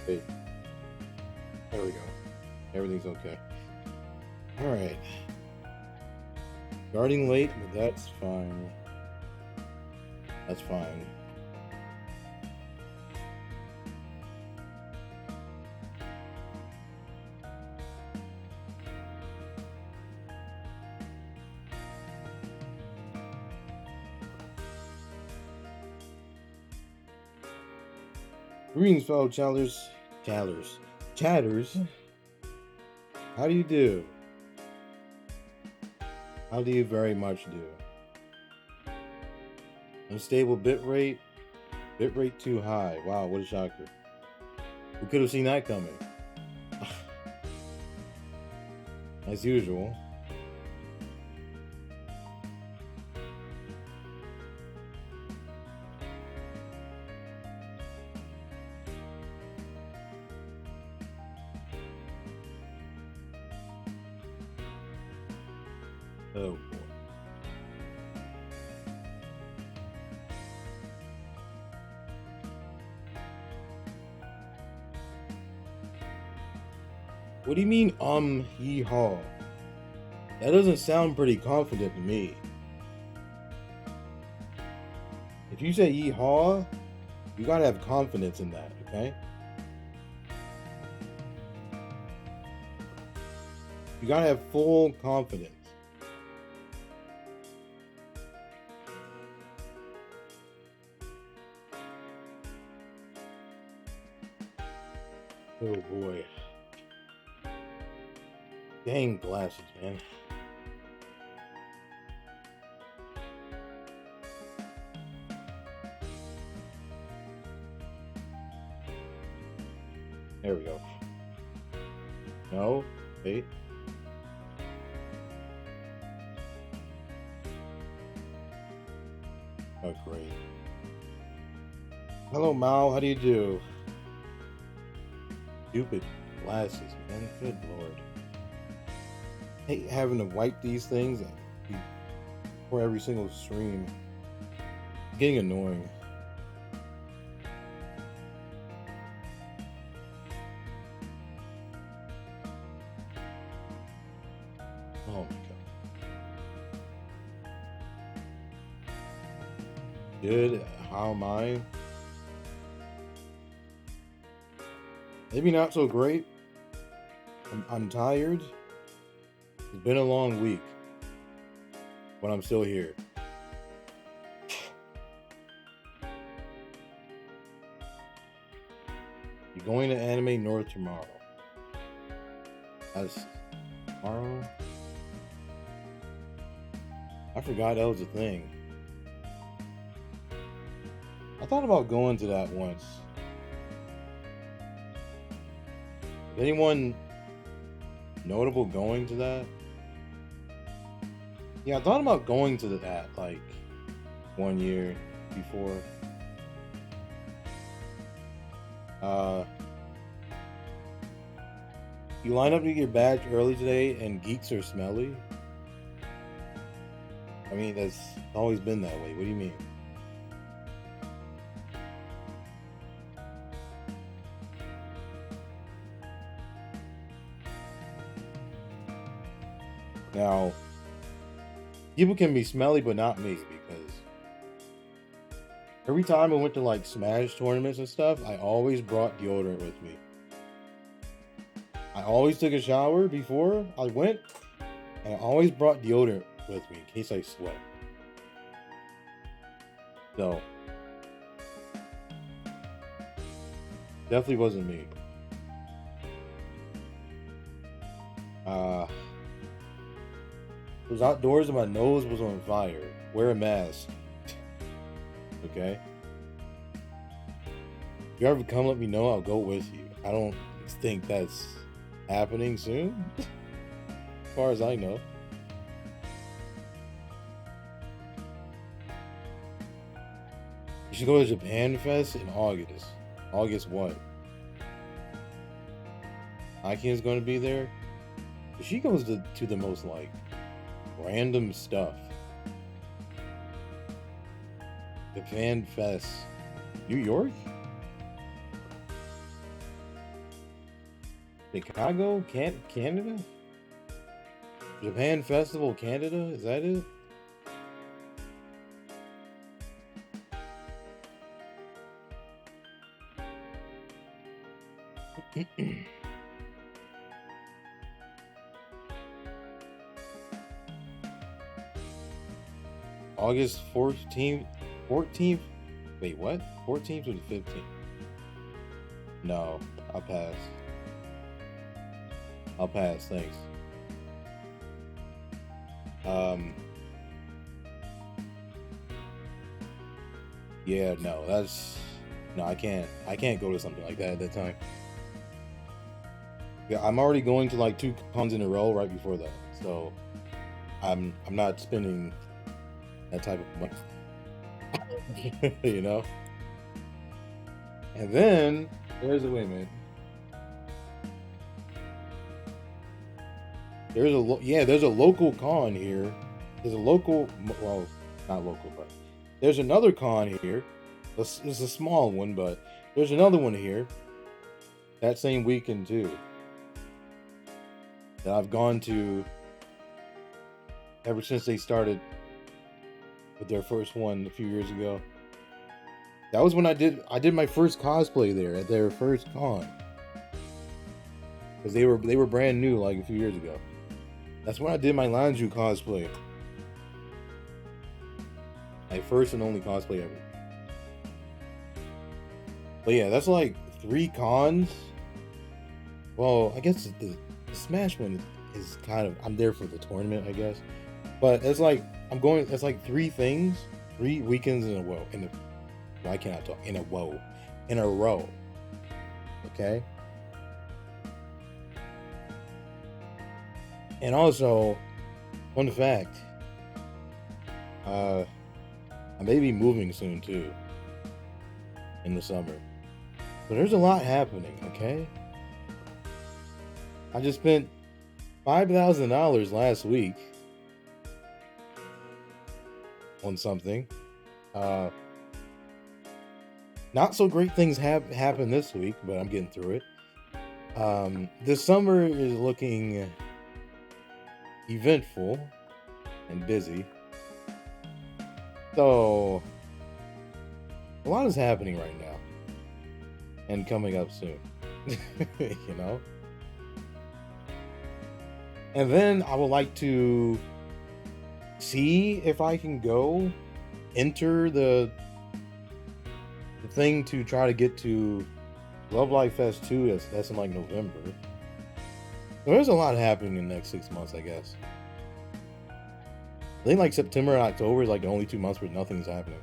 Hey, there we go. Everything's okay. All right. Starting late, but that's fine. That's fine. Greetings, fellow chatters. How do you do? How do you very much do? Unstable bitrate too high. Wow, what a shocker. Who could have seen that coming? As usual. Oh boy. What do you mean, hee-haw? That doesn't sound pretty confident to me. If you say hee-haw, you gotta have confidence in that, okay? You gotta have full confidence. Oh boy. Dang glasses, man. There we go. No, wait. Oh, great. Hello, Mao. How do you do? Stupid glasses, man. Good lord. I hate having to wipe these things for every single stream. It's getting annoying. Oh my god. Good. How am I? Maybe not so great. I'm tired. It's been a long week, but I'm still here. You're going to Anime North tomorrow. That's tomorrow? I forgot that was a thing. I thought about going to that once. Is anyone notable going to that? Yeah, I thought about going to that like 1 year before. You line up to get your badge early today and geeks are smelly? I mean, that's always been that way. What do you mean? Now, people can be smelly, but not me, because every time I went to like Smash tournaments and stuff, I always brought deodorant with me. I always took a shower before I went, and I always brought deodorant with me in case I sweat. So, definitely wasn't me. It was outdoors and my nose was on fire. Wear a mask. Okay? If you ever come, let me know. I'll go with you. I don't think that's happening soon. As far as I know. You should go to Japan Fest in August. August what? Aiken's going to be there. She goes to the most like random stuff. Japan Fest, New York. Chicago, Canada? Japan Festival, Canada? Is that it? August 14th? 14th? Wait, what? 14th to the 15th? No, I'll pass. I'll pass, thanks. Yeah, no, I can't go to something like that at that time. Yeah, I'm already going to like 2 cons in a row right before that, so I'm not spending that type of money, you know. And then there's a wait a minute. There's a local con here. There's a local, well, not local, but there's another con here. It's a small one, but there's another one here that same weekend too that I've gone to ever since they started with their first one a few years ago. That was when I did my first cosplay there at their first con, because they were brand new like a few years ago. That's when I did my Lanju cosplay. My first and only cosplay ever. But yeah, that's like 3 cons. Well, I guess the Smash one is kind of, I'm there for the tournament, I guess. But it's like it's like 3 things, 3 weekends in a row. Why can't I talk? In a row. Okay. And also, fun fact, I may be moving soon too, in the summer. So there's a lot happening, okay? I just spent $5,000 last week on something. Not so great things have happened this week, but I'm getting through it. This summer is looking eventful and busy. So a lot is happening right now and coming up soon. You know? And then I would like to see if I can go enter the thing to try to get to Love Life Fest 2. That's in like November. So there's a lot happening in the next 6 months, I guess. I think like September and October is like the only 2 months where nothing's happening.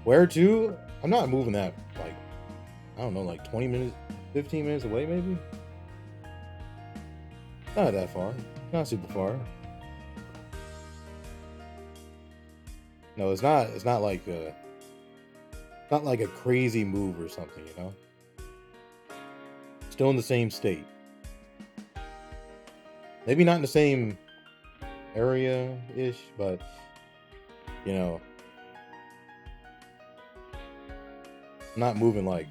Where to? I'm not moving that, like, I don't know, like 20 minutes, 15 minutes away maybe? Not that far. Not super far. No, it's not like a crazy move or something, you know? Still in the same state. Maybe not in the same area-ish, but, you know, not moving like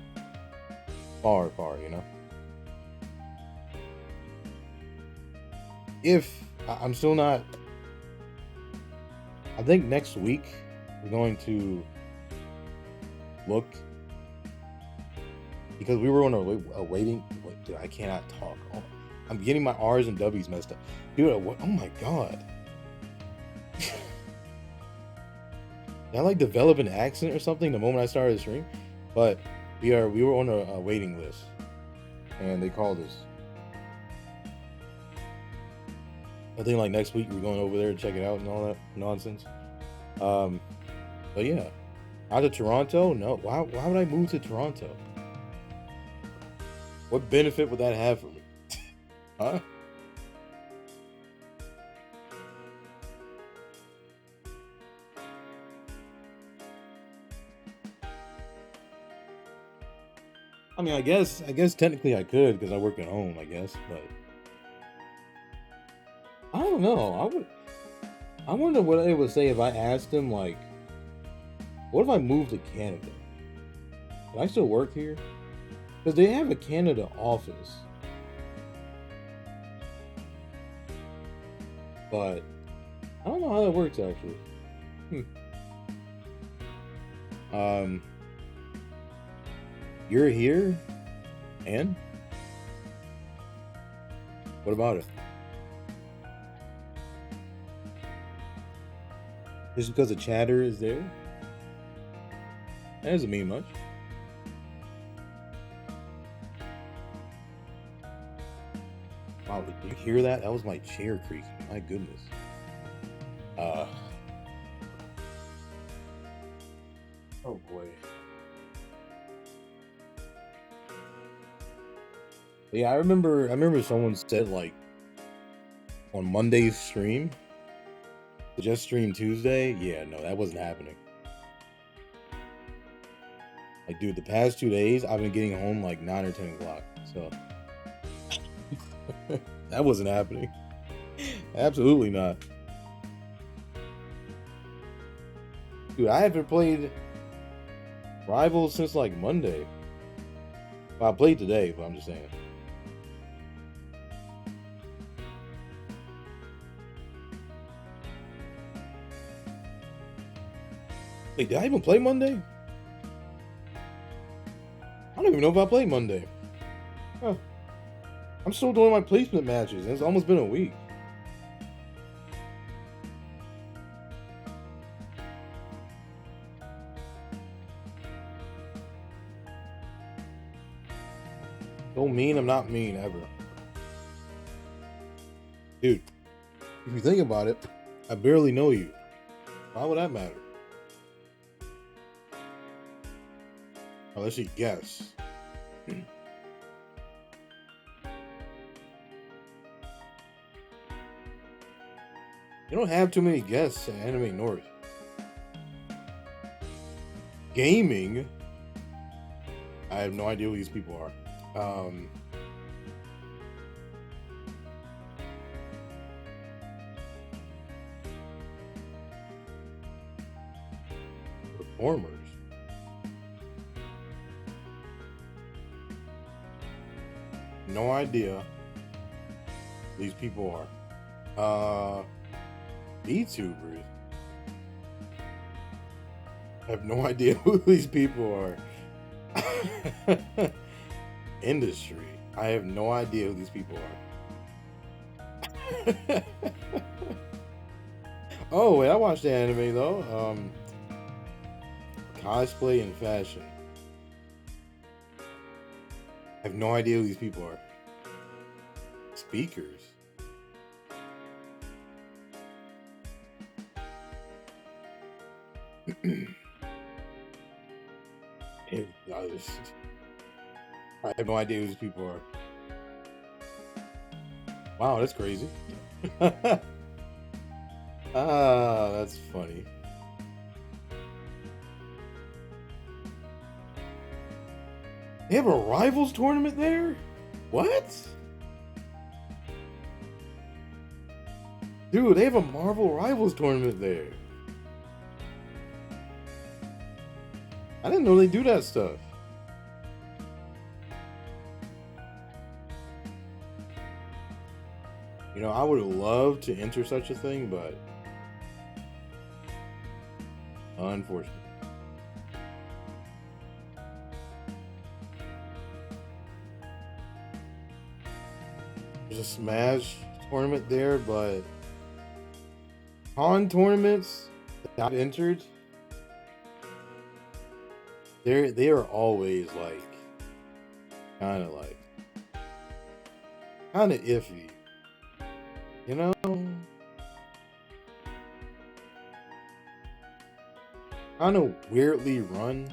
far, you know? If I'm still not, I think next week we're going to look, because we were on a waiting. Wait, dude, I cannot talk. Oh, I'm getting my R's and W's messed up, dude. Oh my god! Did I like develop an accent or something the moment I started the stream? But we were on a waiting list, and they called us. I think like next week we're going over there to check it out and all that nonsense. But yeah, out of Toronto? No. Why would I move to Toronto? What benefit would that have for me? Huh? I mean, I guess technically I could because I work at home, I guess, but I don't know. I wonder what they would say if I asked them, like, what if I moved to Canada? Can I still work here? Because they have a Canada office. But I don't know how that works actually. You're here? And? What about it? Just because the chatter is there? That doesn't mean much. Wow, did you hear that? That was my chair creaking. My goodness. Oh boy. Yeah, I remember someone said like on Monday's stream, just stream Tuesday. Yeah, no, that wasn't happening. Like, dude, the past 2 days I've been getting home like 9 or 10 o'clock. So that wasn't happening. Absolutely not. Dude, I haven't played Rivals since like Monday. Well, I played today, but I'm just saying. Wait, did I even play Monday? I don't even know if I played Monday. Huh. I'm still doing my placement matches. It's almost been a week. Don't mean I'm not mean ever. Dude, if you think about it, I barely know you. Why would that matter? Unless you guess. You don't have too many guests at Anime North. Gaming? I have no idea who these people are. Performers. No idea who these people are. VTubers. I have no idea who these people are. Industry. I have no idea who these people are. Oh, wait, I watched the anime though. Cosplay and fashion. I have no idea who these people are. Speakers. I have no idea who these people are. Wow, that's crazy. Ah, that's funny. They have a Rivals tournament there? What? Dude, they have a Marvel Rivals tournament there. I didn't know they do that stuff. You know, I would love to enter such a thing, but unfortunately. There's a Smash tournament there, but con tournaments that I've entered, they are always like kind of iffy, you know. Kind of weirdly run,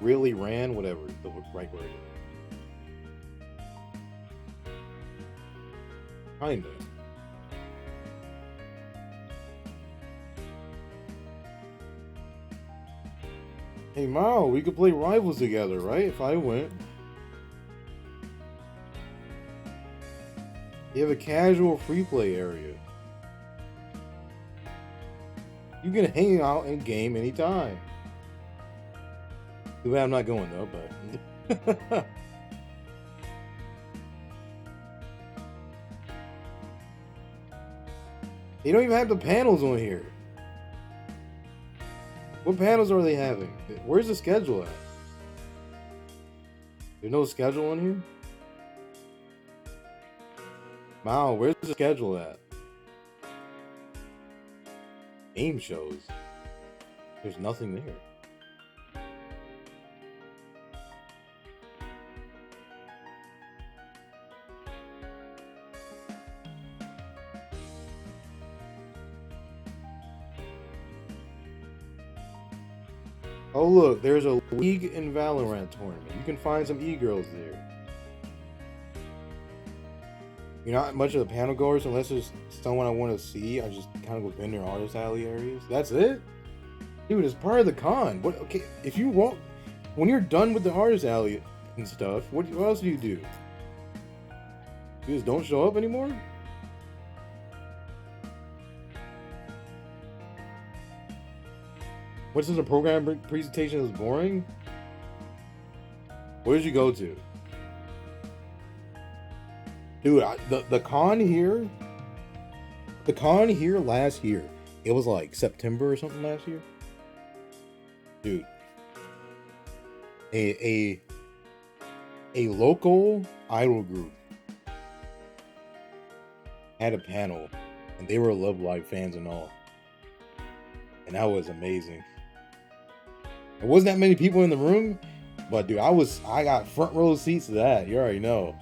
really ran, whatever the right word is. Kinda. Hey Mao, we could play Rivals together, right? If I went. You have a casual free play area. You can hang out and game anytime. Too bad I'm not going though, but they don't even have the panels on here. What panels are they having? Where's the schedule at? There's no schedule on here? Wow, where's the schedule at? Game shows. There's nothing there. Oh look, there's a League and Valorant tournament. You can find some e-girls there. You're not much of a panel goers unless there's someone I want to see. I just kind of go vendor artist alley areas. That's it? Dude, it's part of the con. What? Okay, if you walk, when you're done with the artist alley and stuff, what else do? You just don't show up anymore? What's in the program presentation is boring? Where did you go to? Dude, the con here last year, it was like September or something last year. Dude, a local idol group had a panel, and they were Love Live fans and all, and that was amazing. There wasn't that many people in the room, but dude, I got front row seats to that. You already know.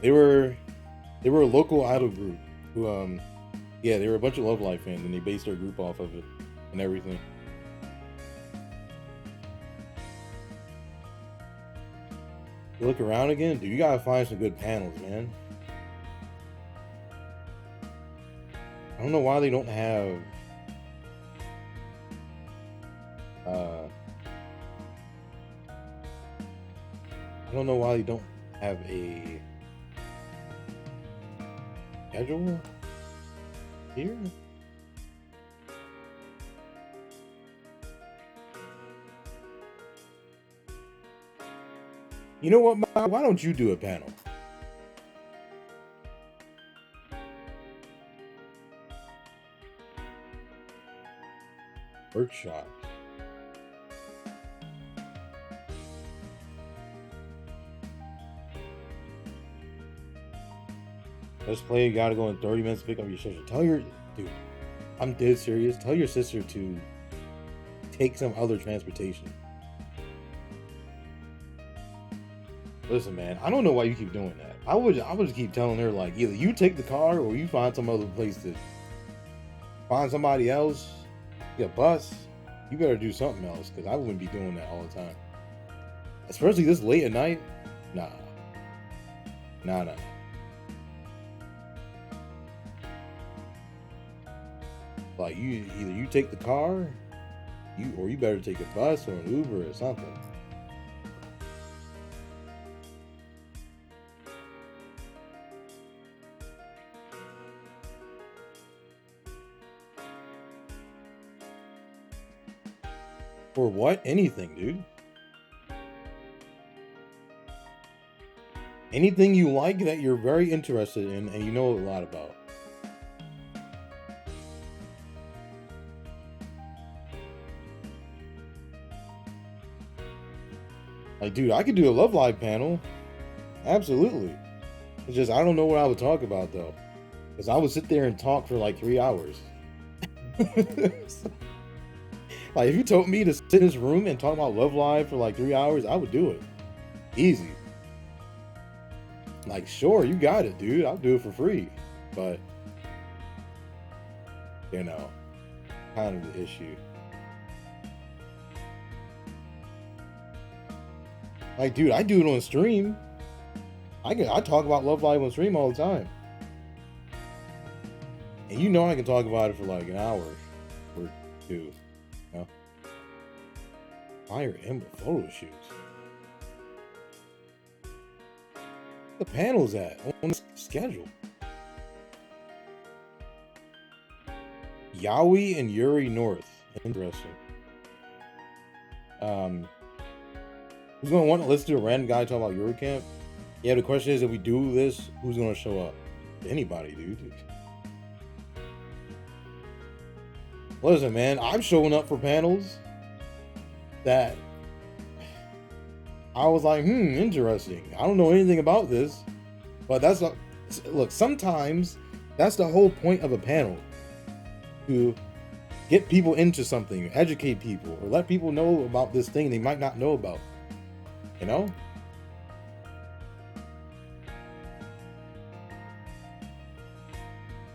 They were a local idol group who yeah, they were a bunch of Love Live fans, and they based their group off of it and everything. You look around again, dude, you gotta find some good panels, man. I don't know why they don't have I don't know why they don't have a schedule here. You know what, Mike? Why don't you do a panel? Workshop. Let's play. You gotta go in 30 minutes to pick up your sister. Tell your dude, I'm dead serious. Tell your sister to take some other transportation. Listen, man, I don't know why you keep doing that. I would just keep telling her, like, either you take the car or you find some other place to find somebody else. Get a bus. You better do something else, because I wouldn't be doing that all the time. Especially this late at night. Nah. Like, either you take the car, or you better take a bus or an Uber or something. For what? Anything, dude. Anything you like that you're very interested in and you know a lot about. Like, dude, I could do a Love Live panel. Absolutely. It's just, I don't know what I would talk about, though. Because I would sit there and talk for like 3 hours. Like, if you told me to sit in this room and talk about Love Live for like 3 hours, I would do it. Easy. Like, sure, you got it, dude. I'll do it for free. But, you know, kind of the issue. Like, dude, I do it on stream. I talk about Love Live on stream all the time. And you know I can talk about it for like an hour or two. You know? Fire Emblem photo shoots. The panel's at on the schedule. Yaoi and Yuri North. Interesting. Who's gonna want to listen to a random guy talk about Yuri Camp? Yeah, the question is, if we do this, who's gonna show up? Anybody, dude. Listen, man, I'm showing up for panels that I was like, interesting. I don't know anything about this, but that's a look. Sometimes that's the whole point of a panel, to get people into something, educate people, or let people know about this thing they might not know about. You know?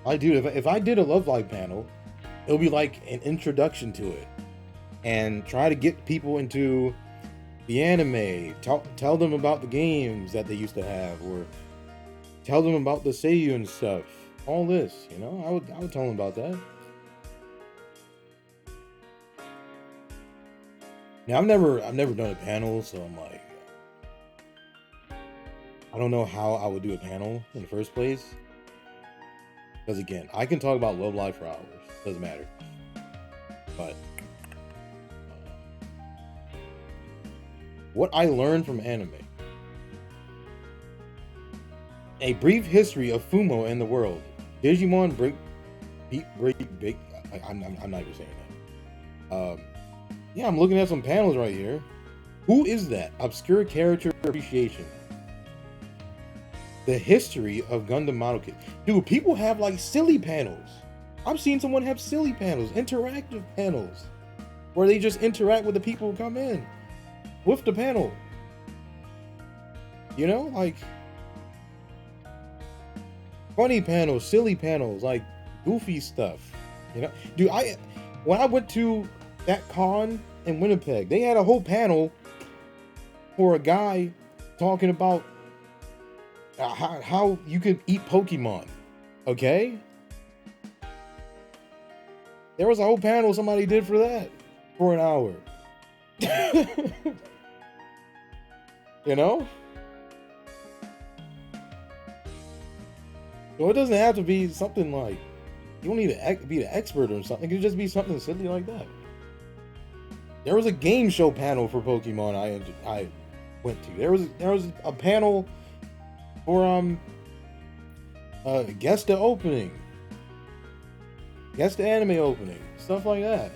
If I did a Love Live panel, it'll be like an introduction to it, and try to get people into the anime, tell them about the games that they used to have, or tell them about the Seiyu and stuff. All this, you know, I would tell them about that. Now I've never done a panel, so I'm like, I don't know how I would do a panel in the first place. Because again, I can talk about Love Live for hours. Doesn't matter. But what I learned from anime. A brief history of Fumo and the world. Digimon break. I'm not even saying that. Yeah, I'm looking at some panels right here. Who is that? Obscure character appreciation. The history of Gundam Model Kit. Dude, people have like silly panels. I've seen someone have silly panels, interactive panels, where they just interact with the people who come in with the panel. You know, like funny panels, silly panels, like goofy stuff. You know, dude, when I went to that con in Winnipeg, they had a whole panel for a guy talking about how you could eat Pokemon. Okay, there was a whole panel somebody did for that for an hour. You know, so it doesn't have to be something like, you don't need to be the expert or something. It could just be something silly like that. There was a game show panel for Pokemon I went to. There was a panel for guess the opening, guess the anime opening, stuff like that.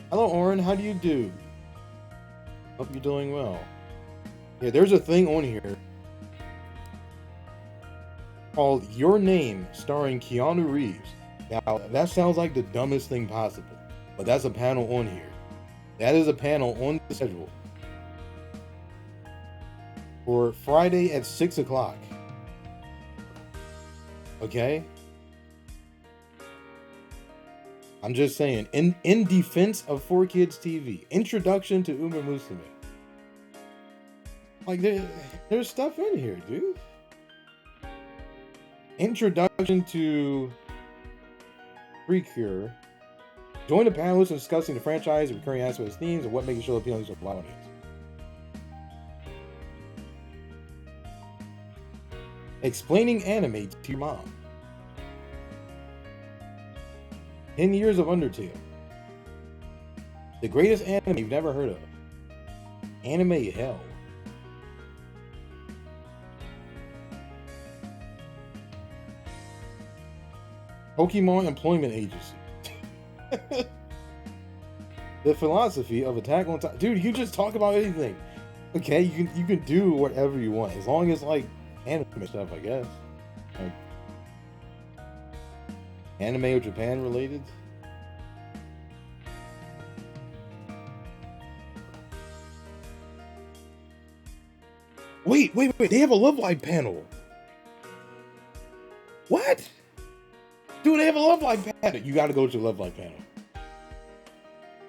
Hello, Oren, how do you do? Hope you're doing well. Yeah, there's a thing on here called Your Name, starring Keanu Reeves. Now, that sounds like the dumbest thing possible, but that's a panel on here. That is a panel on the schedule for Friday at 6 o'clock. Okay? I'm just saying, in defense of 4Kids TV, introduction to Uma Musume. Like, there's stuff in here, dude. Introduction to Precure. Join the panelists in discussing the franchise, recurring aspects, themes, and what makes the show appealing to a wide audience. Explaining anime to your mom. 10 years of Undertale. The greatest anime you've never heard of. Anime hell. Pokemon Employment Agency. The philosophy of Attack on Titan. Dude, you just talk about anything. Okay, you can do whatever you want, as long as like anime stuff, I guess. Like, anime or Japan related. Wait, they have a Love Live panel. What? Dude, they have a Love Live panel. You gotta go to the Love Live panel.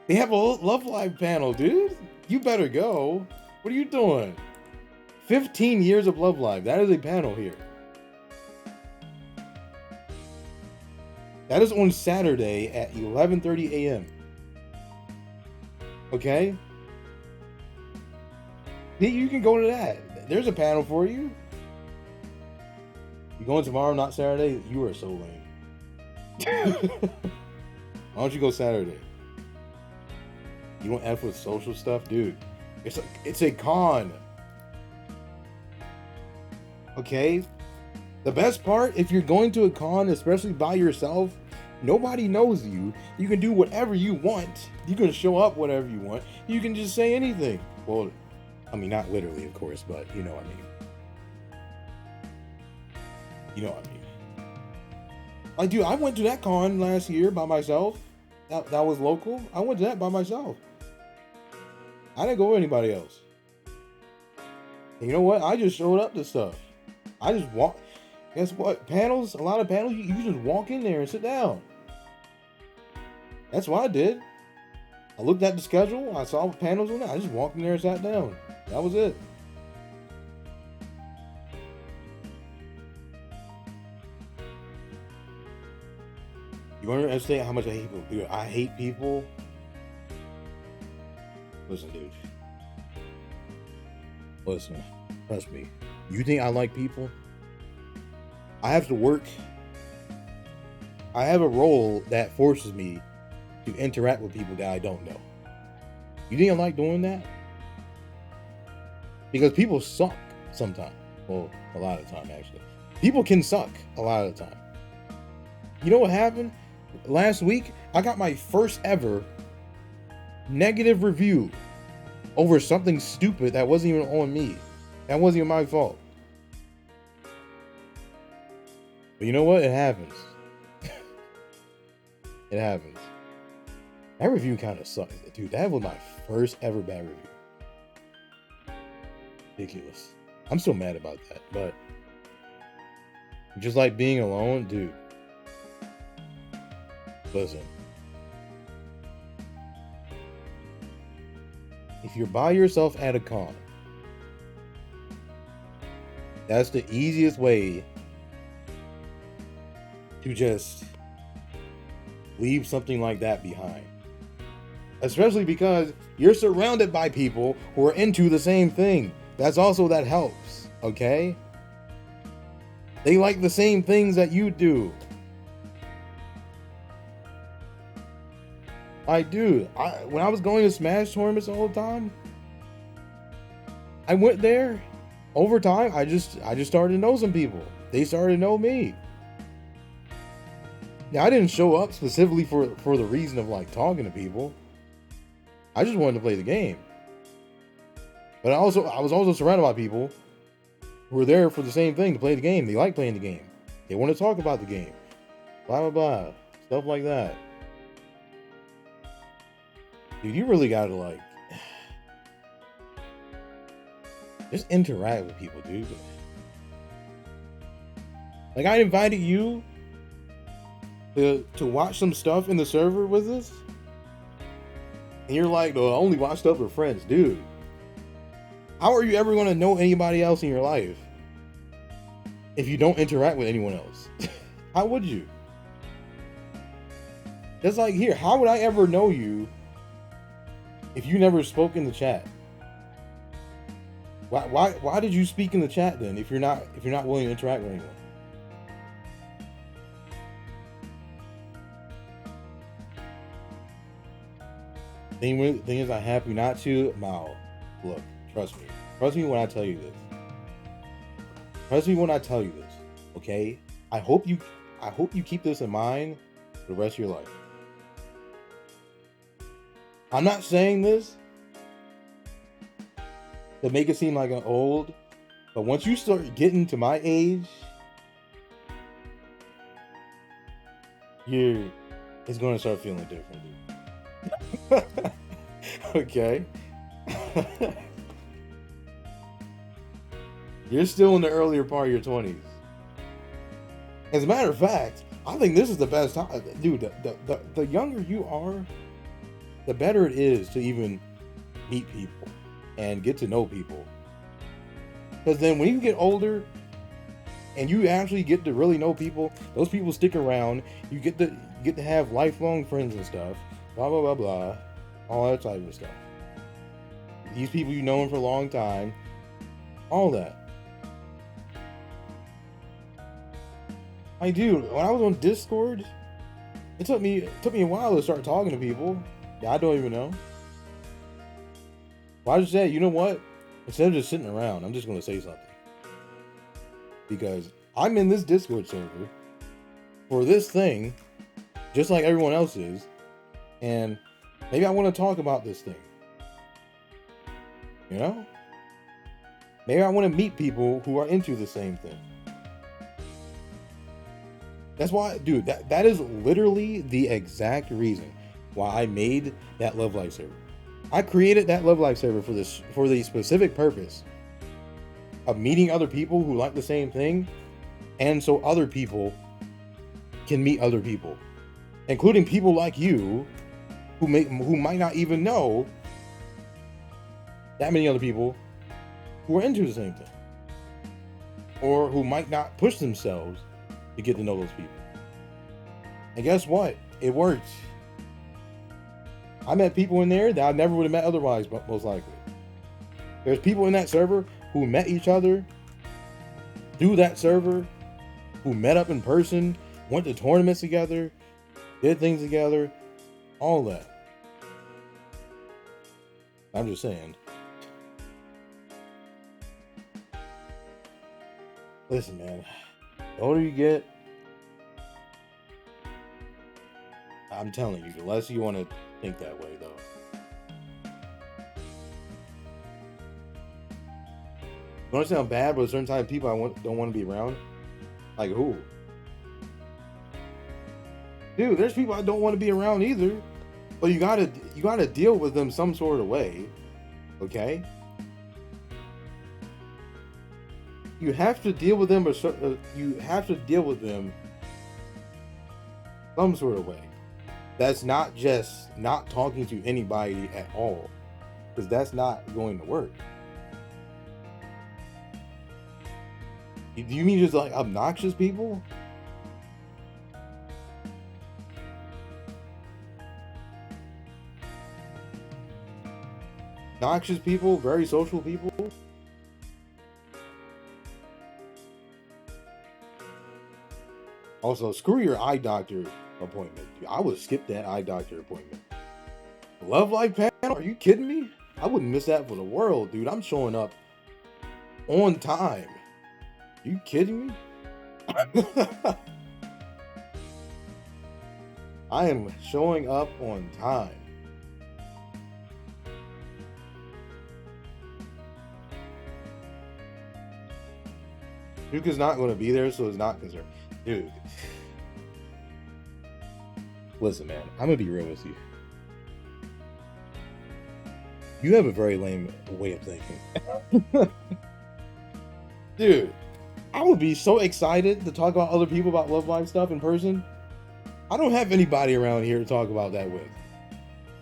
They have a Love Live panel, dude. You better go. What are you doing? 15 years of Love Live. That is a panel here. That is on Saturday at 11:30 a.m. Okay? Yeah, you can go to that. There's a panel for you. You going tomorrow, not Saturday? You are so lame. Why don't you go Saturday? You don't F with social stuff, dude. It's a con. Okay? The best part, if you're going to a con, especially by yourself, nobody knows you. You can do whatever you want. You can show up whatever you want. You can just say anything. Well, I mean, not literally, of course, but you know what I mean. You know what I mean. Like, dude, I went to that con last year by myself. That was local. I went to that by myself. I didn't go with anybody else. And you know what? I just showed up to stuff. I just walked. Guess what? Panels, a lot of panels, you just walk in there and sit down. That's what I did. I looked at the schedule. I saw panels on it. I just walked in there and sat down. That was it. You understand how much I hate people? Dude, I hate people. Listen, dude. Listen, trust me. You think I like people? I have to work. I have a role that forces me to interact with people that I don't know. You think I like doing that? Because people suck sometimes. Well, a lot of the time, actually. People can suck a lot of the time. You know what happened? Last week, I got my first ever negative review over something stupid that wasn't even on me. That wasn't even my fault. But you know what? It happens. It happens. That review kind of sucks. Dude, that was my first ever bad review. Ridiculous. I'm still mad about that, but just like being alone, dude. Listen. If you're by yourself at a con, that's the easiest way to just leave something like that behind. Especially because you're surrounded by people who are into the same thing. That helps, okay? They like the same things that you do. When I was going to Smash tournaments all the time, I went there. Over time, I just started to know some people. They started to know me. Now, I didn't show up specifically for the reason of like talking to people. I just wanted to play the game. But I was also surrounded by people who were there for the same thing, to play the game. They like playing the game. They want to talk about the game. Blah, blah, blah. Stuff like that. Dude, you really gotta like just interact with people, dude. Like, I invited you to watch some stuff in the server with us, and you're like, no, I only watch stuff with friends. Dude, how are you ever going to know anybody else in your life if you don't interact with anyone else? How would you? Just like here, how would I ever know you if you never spoke in the chat? Why did you speak in the chat then if you're not willing to interact with anyone? Thing is, I'm happy not to. Mao, look, trust me when I tell you this. Trust me when I tell you this. Okay? I hope you keep this in mind for the rest of your life. I'm not saying this to make it seem like I'm old, but once you start getting to my age, it's going to start feeling different, dude. Okay. You're still in the earlier part of your 20s. As a matter of fact, I think this is the best time. Dude, the younger you are, the better it is to even meet people and get to know people. Because then when you get older and you actually get to really know people, those people stick around. You get to have lifelong friends and stuff. Blah, blah, blah, blah. All that type of stuff. These people you know for a long time. All that. I do. When I was on Discord, it took me a while to start talking to people that I don't even know. Well, I just said, you know what? Instead of just sitting around, I'm just gonna say something. Because I'm in this Discord server for this thing, just like everyone else is, and maybe I want to talk about this thing. You know? Maybe I want to meet people who are into the same thing. That's why, dude, that is literally the exact reason why I made that Love Life server. I created that Love Life server for the specific purpose of meeting other people who like the same thing, and so other people can meet other people, including people like you who might not even know that many other people who are into the same thing, or who might not push themselves to get to know those people. And guess what? It worked. I met people in there that I never would have met otherwise, but most likely. There's people in that server who met each other through that server, who met up in person, went to tournaments together, did things together, all that. I'm just saying. Listen, man, the older you get, I'm telling you, the less you want to think that way, though. Don't sound bad, but a certain type of people don't want to be around. Like who? Dude, there's people I don't want to be around either. But you gotta deal with them some sort of way, okay? You have to deal with them, some sort of way. That's not just not talking to anybody at all, because that's not going to work. Do you mean just like obnoxious people? Obnoxious people, very social people. Also, screw your eye doctor appointment. I would skip that eye doctor appointment. Love Life panel? Are you kidding me? I wouldn't miss that for the world, dude. I'm showing up on time. Are you kidding me? I am showing up on time. Duke is not going to be there, so it's not concerned. Dude. Listen, man, I'm going to be real with you. You have a very lame way of thinking. Dude, I would be so excited to talk about other people about Love Life stuff in person. I don't have anybody around here to talk about that with.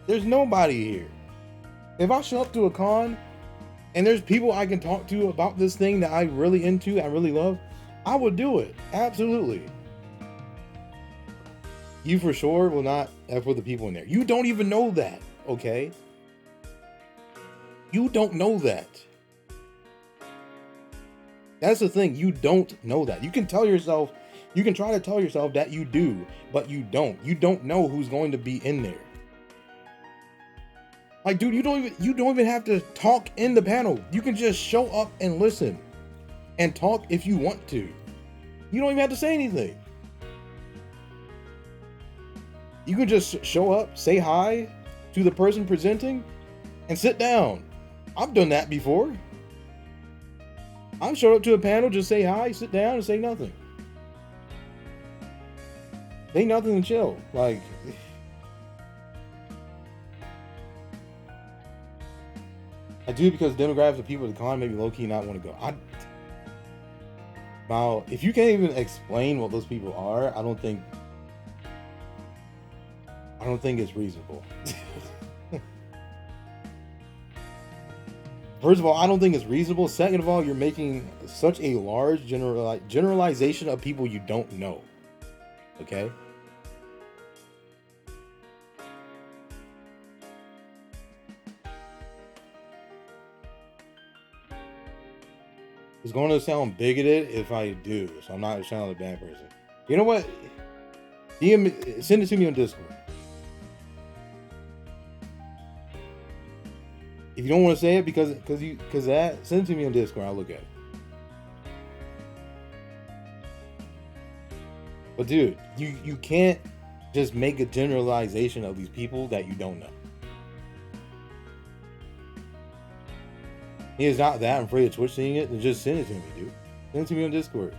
There's nobody here. If I show up to a con and there's people I can talk to about this thing that I really into, I really love, I would do it. Absolutely. You for sure will not F with the people in there. You don't even know that, okay? You don't know that. That's the thing. You don't know that. You can try to tell yourself that you do, but you don't. You don't know who's going to be in there. Like, dude, you don't even have to talk in the panel. You can just show up and listen and talk if you want to. You don't even have to say anything. You can just show up, say hi to the person presenting, and sit down. I've done that before. I've showed up to a panel, just say hi, sit down, and say nothing. Say nothing and chill. Like, I do because demographics of people at the con maybe low-key not want to go. Now, if you can't even explain what those people are, I don't think it's reasonable. First of all, I don't think it's reasonable. Second of all, you're making such a large generalization of people you don't know. Okay? It's going to sound bigoted if I do, so I'm not sounding like a bad person. You know what? Send it to me on Discord. If you don't want to say it because that, send it to me on Discord. I'll look at it. But dude, you can't just make a generalization of these people that you don't know. He is not that afraid of Twitch seeing it, then just send it to me, dude. Send it to me on Discord.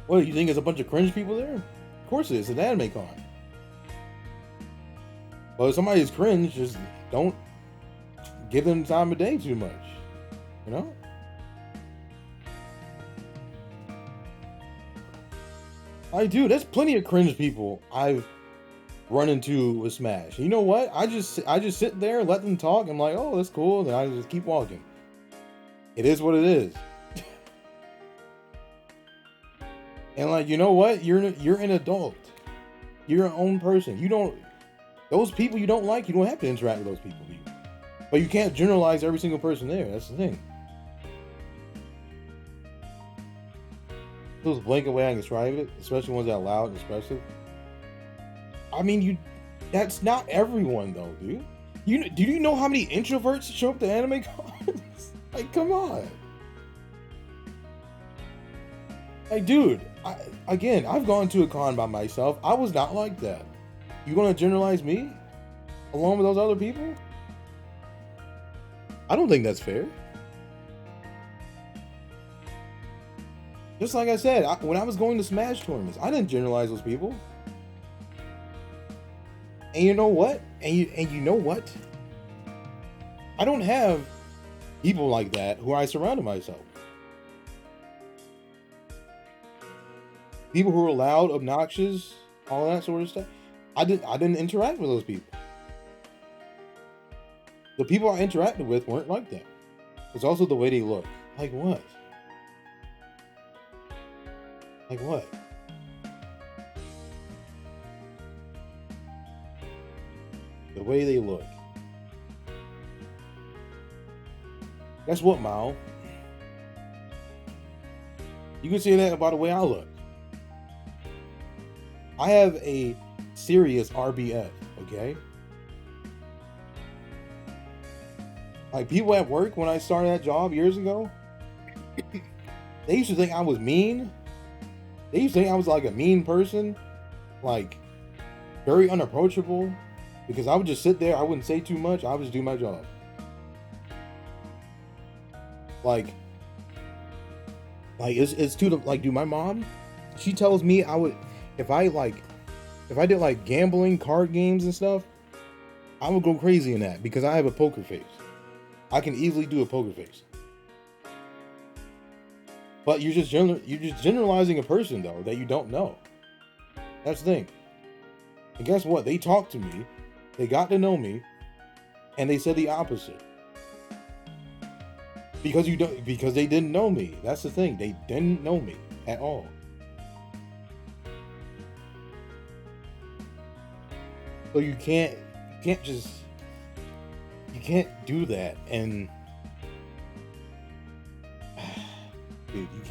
What, you think there's a bunch of cringe people there? Of course it is. It's an anime con. But if somebody's cringe, just don't give them time of day too much. You know? I do. There's plenty of cringe people I've run into with Smash. You know what? I just sit there, let them talk. I'm like, oh, that's cool. Then I just keep walking. It is what it is. And like, you know what? You're an adult. You're your own person. You don't. Those people you don't like, you don't have to interact with those people. But you can't generalize every single person there. That's the thing. Those blanket way I can describe it, especially ones that are loud and expressive. I mean, that's not everyone though, dude. Do you know how many introverts show up to anime cons? Like, come on. Like, dude, I've gone to a con by myself. I was not like that. You gonna generalize me along with those other people? I don't think that's fair. Just like I said, when I was going to Smash tournaments, I didn't generalize those people. And you know what? And you know what? I don't have people like that who I surrounded myself. People who are loud, obnoxious, all that sort of stuff. I didn't interact with those people. The people I interacted with weren't like that. It's also the way they look. Like what? Like what? The way they look. Guess what, Mao? You can say that about the way I look. I have a serious RBF, okay? Like, people at work, when I started that job years ago, they used to think I was mean. They used to think I was like a mean person, like very unapproachable, because I would just sit there, I wouldn't say too much, I would just do my job. Like it's to the, like, dude, my mom, she tells me if I did like gambling, card games and stuff, I would go crazy in that because I have a poker face. I can easily do a poker face. But you're just generalizing a person though that you don't know. That's the thing. And guess what? They talked to me, they got to know me, and they said the opposite. Because they didn't know me. That's the thing. They didn't know me at all. So you can't do that. And dude, you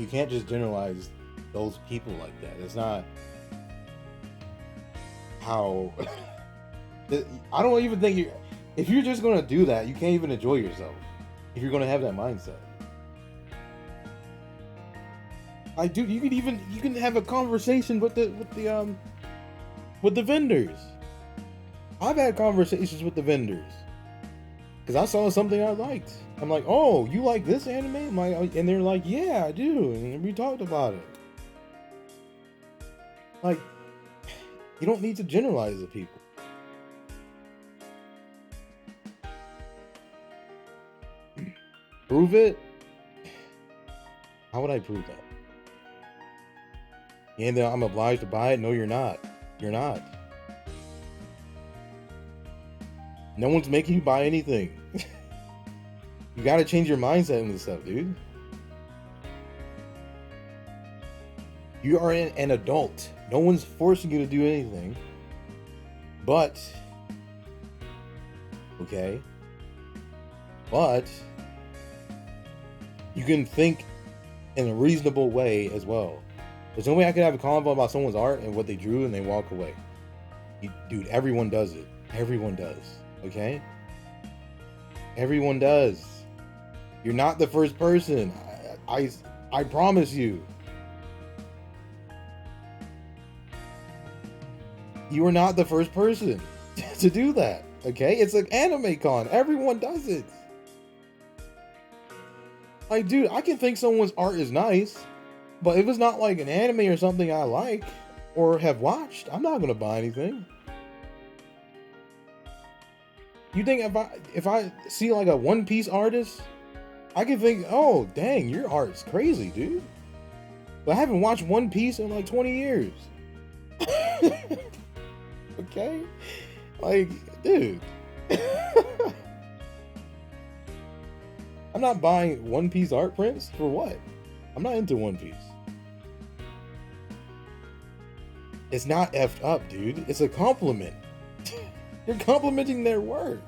can't just generalize those people like that. It's not how I don't even think if you're just gonna do that, you can't even enjoy yourself if you're gonna have that mindset. Like, dude, you can have a conversation with the vendors. I've had conversations with the vendors because I saw something I liked. I'm like, oh, you like this anime? And they're like, yeah, I do. And we talked about it. Like, you don't need to generalize the people. Prove it? How would I prove that? And then I'm obliged to buy it? No, you're not. You're not. No one's making you buy anything. You gotta change your mindset in this stuff, dude. You are an adult. No one's forcing you to do anything. But, okay. But, You can think in a reasonable way as well. There's no way I could have a convo about someone's art and what they drew and they walk away. Dude, everyone does it. Everyone does. Okay? Everyone does. You're not the first person. I promise you. You are not the first person to do that. Okay? It's an anime con. Everyone does it. Like, dude, I can think someone's art is nice, but if it's not like an anime or something I like or have watched, I'm not gonna buy anything. You think if I see like a One Piece artist, I can think, oh dang, your art's crazy, dude. But I haven't watched One Piece in like 20 years. Okay? Like, dude. I'm not buying One Piece art prints for what? I'm not into One Piece. It's not effed up, dude. It's a compliment. You're complimenting their work.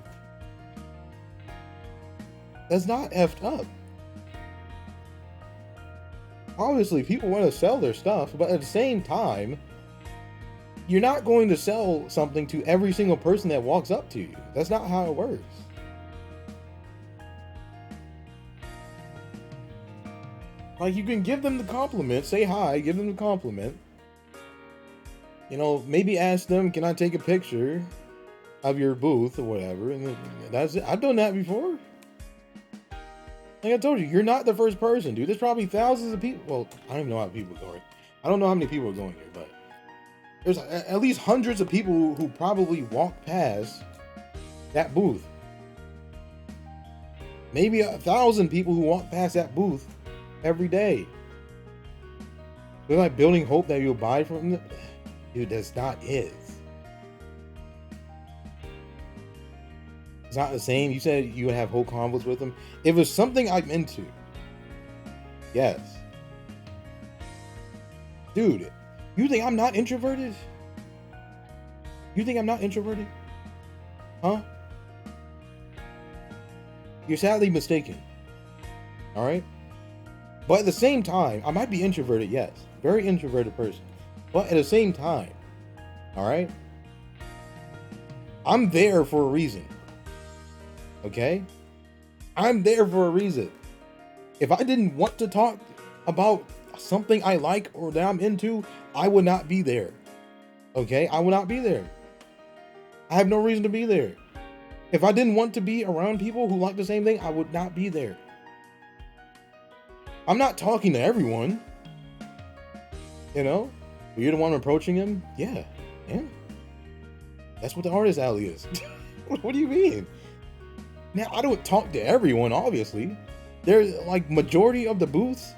That's not effed up. Obviously, people want to sell their stuff, but at the same time, you're not going to sell something to every single person that walks up to you. That's not how it works. Like, you can give them the compliment, say hi, give them the compliment. You know, maybe ask them, can I take a picture of your booth or whatever? And that's it. I've done that before. Like I told you, you're not the first person, dude. There's probably thousands of people. Well, I don't even know how people are going. I don't know how many people are going here, but there's at least hundreds of people who probably walk past that booth. Maybe 1,000 people who walk past that booth every day. They're like building hope that you'll buy from them. Dude, that's not it. It's not the same. You said you would have whole convos with them. If it's something I'm into, yes. Dude, you think I'm not introverted? You think I'm not introverted? Huh? You're sadly mistaken. All right? But at the same time, I might be introverted, yes. Very introverted person. But at the same time, all right? I'm there for a reason. Okay? I'm there for a reason. If I didn't want to talk about something I like or that I'm into, I would not be there. Okay? I would not be there. I have no reason to be there. If I didn't want to be around people who like the same thing, I would not be there. I'm not talking to everyone. You know? But you're the one approaching them? Yeah. Yeah. That's what the artist alley is. What do you mean? Now, I don't talk to everyone, obviously. There's like majority of the booths.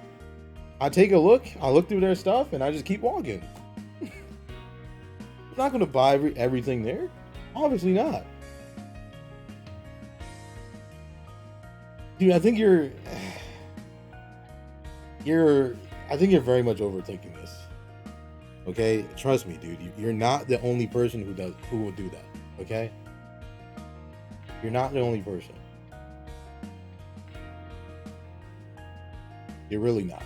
I take a look, I look through their stuff, and I just keep walking. I'm not going to buy everything there. Obviously not. Dude, I think you're very much overthinking this. Okay? Trust me, dude. You're not the only person who will do that. Okay? You're not the only person. You're really not.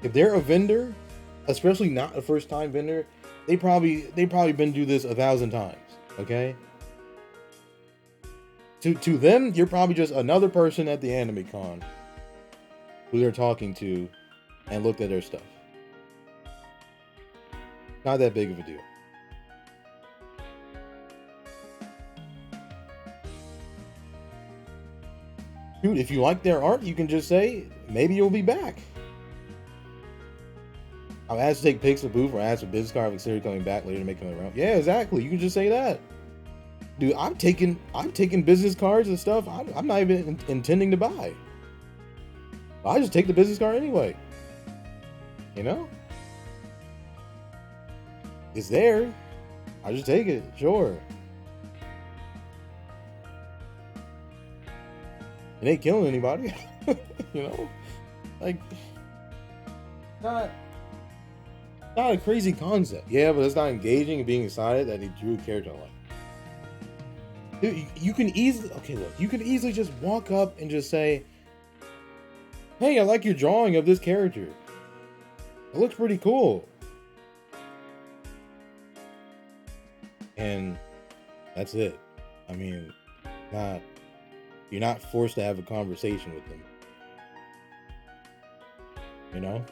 If they're a vendor, especially not a first time vendor, they probably been through this 1,000 times. Okay? To them, you're probably just another person at the anime con who they're talking to and looked at their stuff. Not that big of a deal. Dude, if you like their art, you can just say, maybe you'll be back. I've asked to take pics of booth or asked for business card, consider coming back later to make them around. Yeah, exactly. You can just say that. Dude, I'm taking business cards and stuff I'm not even intending to buy. I just take the business card anyway. You know? It's there. I just take it. Sure. It ain't killing anybody. You know? Like, not a crazy concept. Yeah, but it's not engaging and being excited that he drew a character like. Dude, you can easily, okay, look, you can easily just walk up and just say, hey, I like your drawing of this character. It looks pretty cool. And that's it. I mean, you're not forced to have a conversation with them. You know?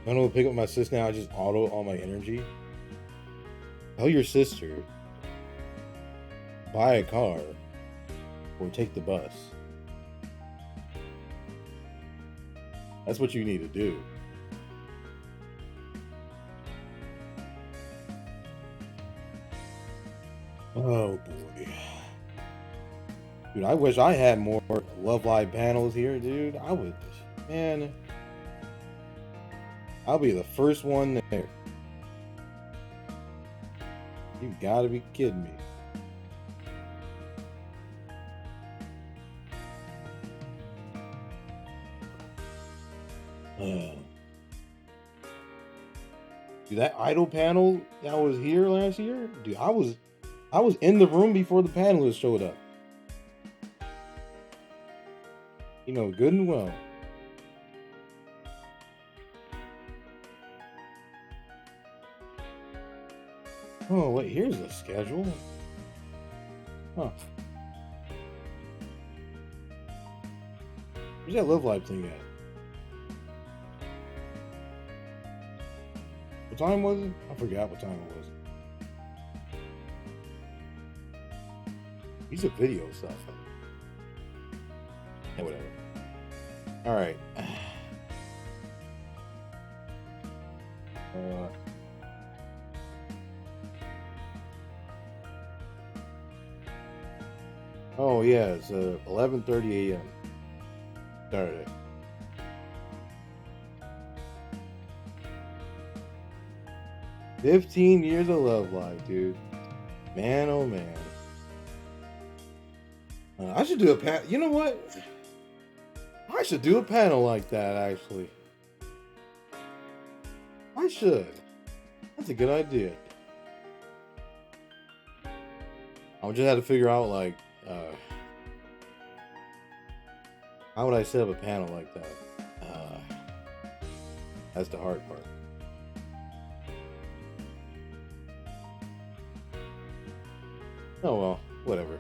I'm gonna pick up my sis now. I just auto all my energy. Tell your sister, buy a car or take the bus. That's what you need to do. Oh boy. Dude, I wish I had more Love Live panels here, dude. I would, man. I'll be the first one there. You gotta be kidding me. Dude, that idol panel that was here last year, dude, I was in the room before the panelists showed up. You know, good and well. Oh, wait, here's the schedule. Huh. Where's that Love Live thing at? What time was it? I forgot what time it was. These are video stuff. Yeah, whatever. Alright. Oh yeah, it's 11:30 a.m. Saturday. "15 years of Love Live, dude. Man, oh man. I should do a panel. You know what? I should do a panel like that, actually. I should. That's a good idea. I'll just have to figure out, like, how would I set up a panel like that? That's the hard part. Oh well, whatever.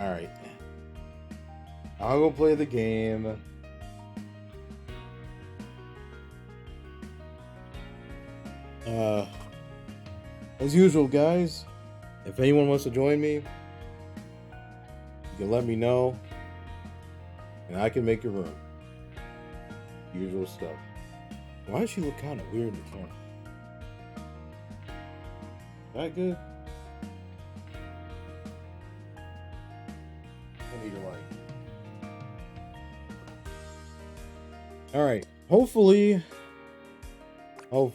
Alright. I'll go play the game. As usual, guys, if anyone wants to join me, you can let me know, and I can make a room. Usual stuff. Why does she look kind of weird in the camera? That good? I need a light. Alright, hopefully, I'll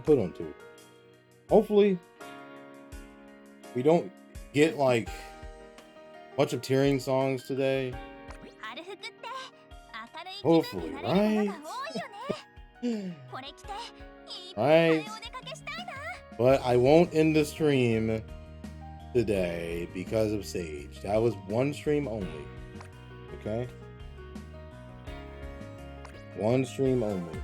put on two. Hopefully, we don't get like a bunch of tearing songs today. Hopefully, right? Right? But I won't end the stream today because of Sage. That was one stream only. Okay? One stream only.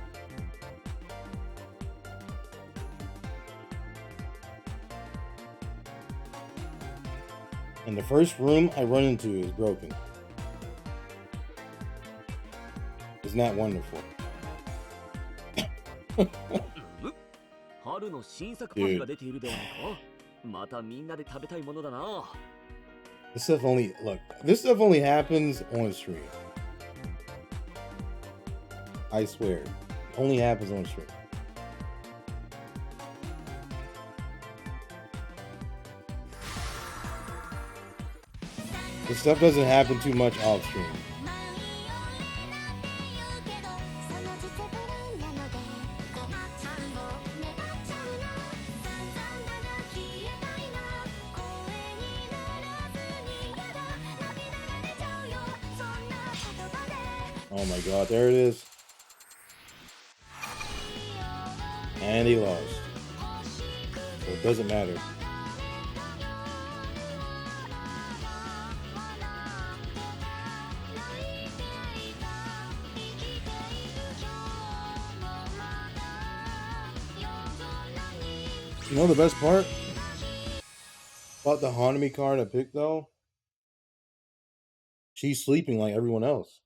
And the first room I run into is broken. Isn't that wonderful? Dude. This stuff only happens on stream. I swear. It only happens on stream. This stuff doesn't happen too much off stream. Oh my god, there it is. And they lost. So it doesn't matter. You know the best part about the Hanami card I picked though? She's sleeping like everyone else.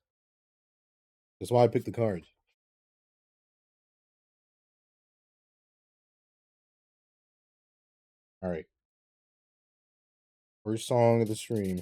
That's why I picked the card. Alright. First song of the stream.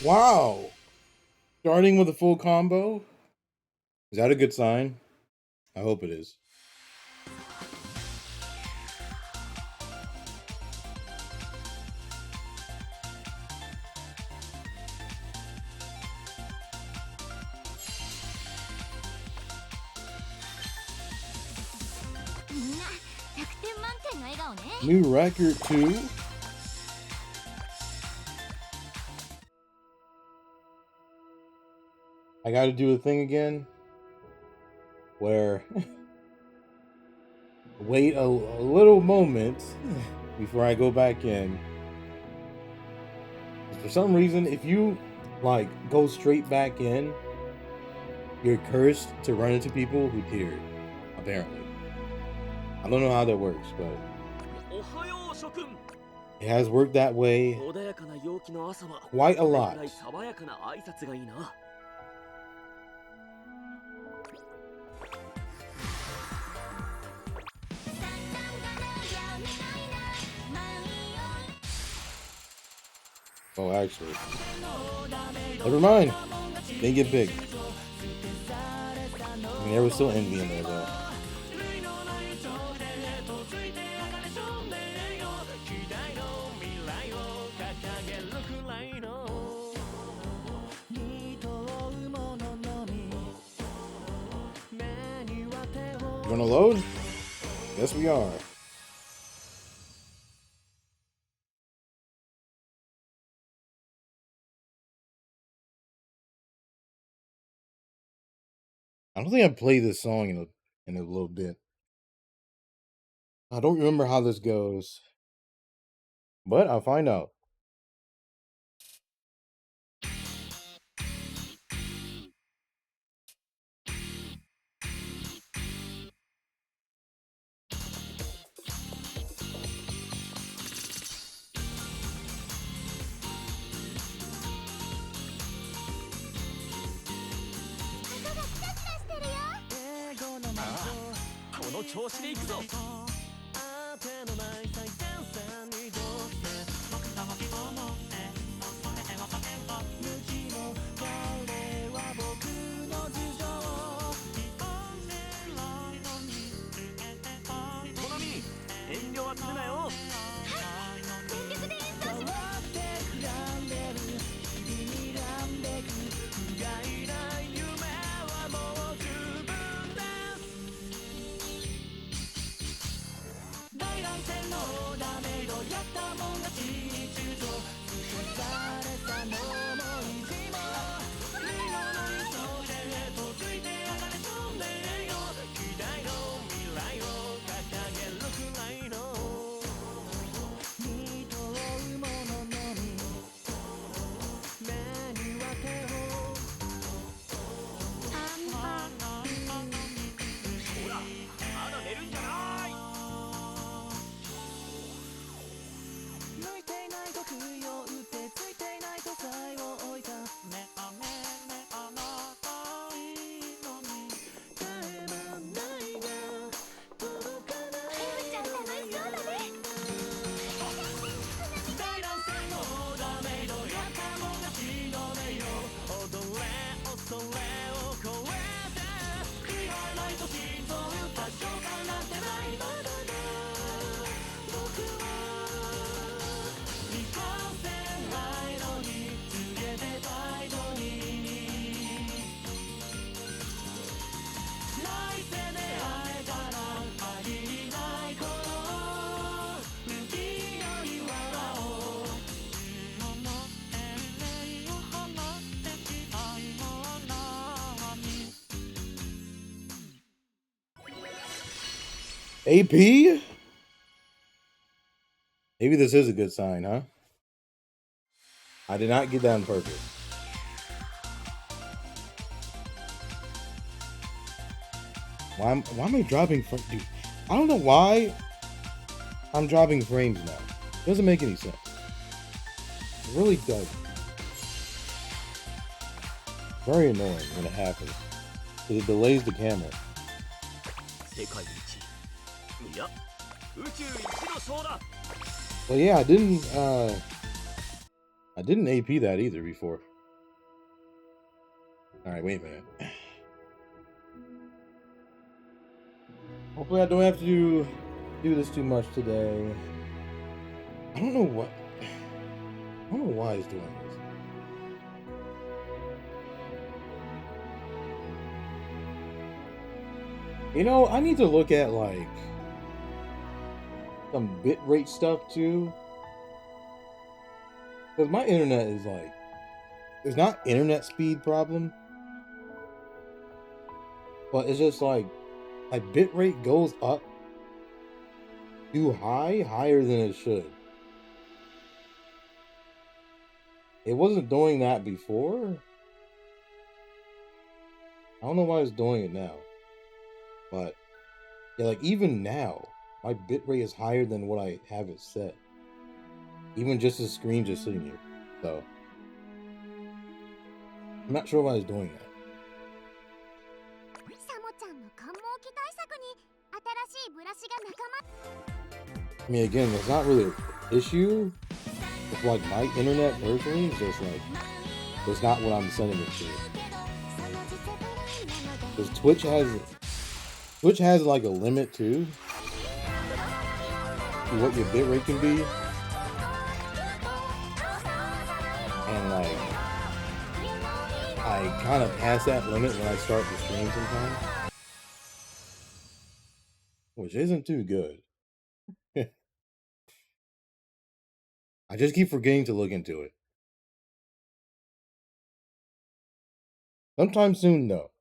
Wow. Starting with a full combo? Is that a good sign? I hope it is. New record too. I gotta do a thing again where wait a little moment before I go back in. For some reason, if you like go straight back in, you're cursed to run into people who tiered, apparently. I don't know how that works, but it has worked that way quite a lot. Oh, actually, never mind. Didn't get big. I mean, there was still envy in there, though. You wanna load? Yes, we are. I don't think I played this song in a little bit. I don't remember how this goes, but I'll find out. の調子でいくぞ。トナミ、遠慮はするなよ。全力で演奏します。ほら、まだ寝るんじゃない。向いていないと杭を打ってついていないとさえを置いたねあねねあなたいいのに絶え間ないが届かないちゃん楽しそうだね。大乱戦のダメイドやったもん勝ちの音色踊れ恐れを超えて悔いはないと心臓打った瞬間なんてないまだだ僕は離婚せないのに告げて態度に来世で会えたら限りない頃海より笑おう今のエレイを放ってき愛の縄に AP? Maybe this is a good sign, huh? I did not get that on purpose. Why am I dropping frames? Dude, I don't know why I'm dropping frames now. It doesn't make any sense. It really doesn't. Very annoying when it happens. Because it delays the camera. 世界一、いや、宇宙一のショーだ。 Well, yeah, I didn't AP that either before. All right, wait a minute. Hopefully I don't have to do this too much today. I don't know why he's doing this. You know, I need to look at like some bitrate stuff too. Because my internet is like, it's not internet speed problem, but it's just like my bitrate goes up too high, higher than it should. It wasn't doing that before. I don't know why it's doing it now. But yeah, like even now, my bitrate is higher than what I have it set. Even just the screen just sitting here. So I'm not sure why it's doing that. サモちゃんの寒毛期対策に新しいブラシが仲間。 I mean, again, it's not really an issue. It's like my internet personally is just like, it's not what I'm sending it to. Because Twitch has like a limit too to what your bitrate can be. And like, I kind of pass that limit when I start the stream sometimes. Which isn't too good. I just keep forgetting to look into it. Sometime soon, though.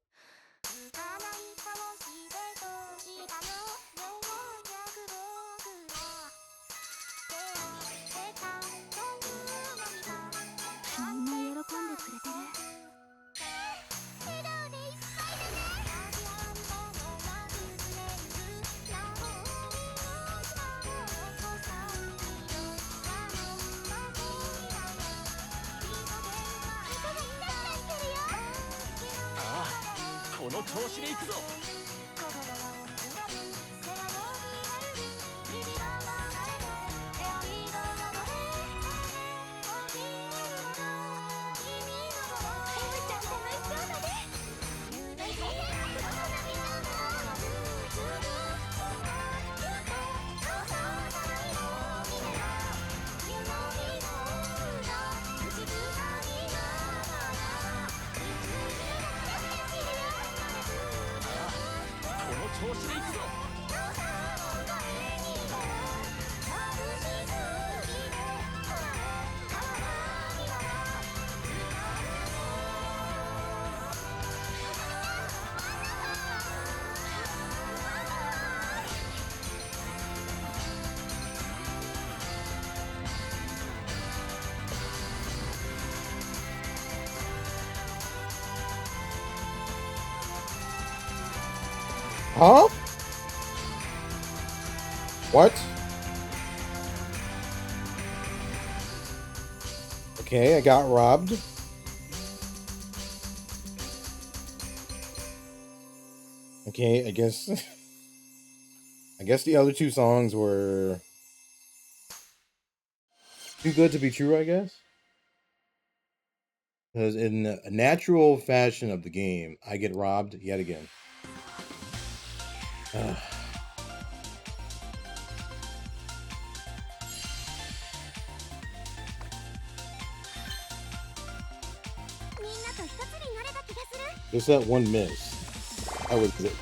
Huh? What? Okay, I got robbed. Okay, I guess the other two songs were too good to be true, I guess. Because in a natural fashion of the game, I get robbed yet again. Ugh. Just that one miss. That was it.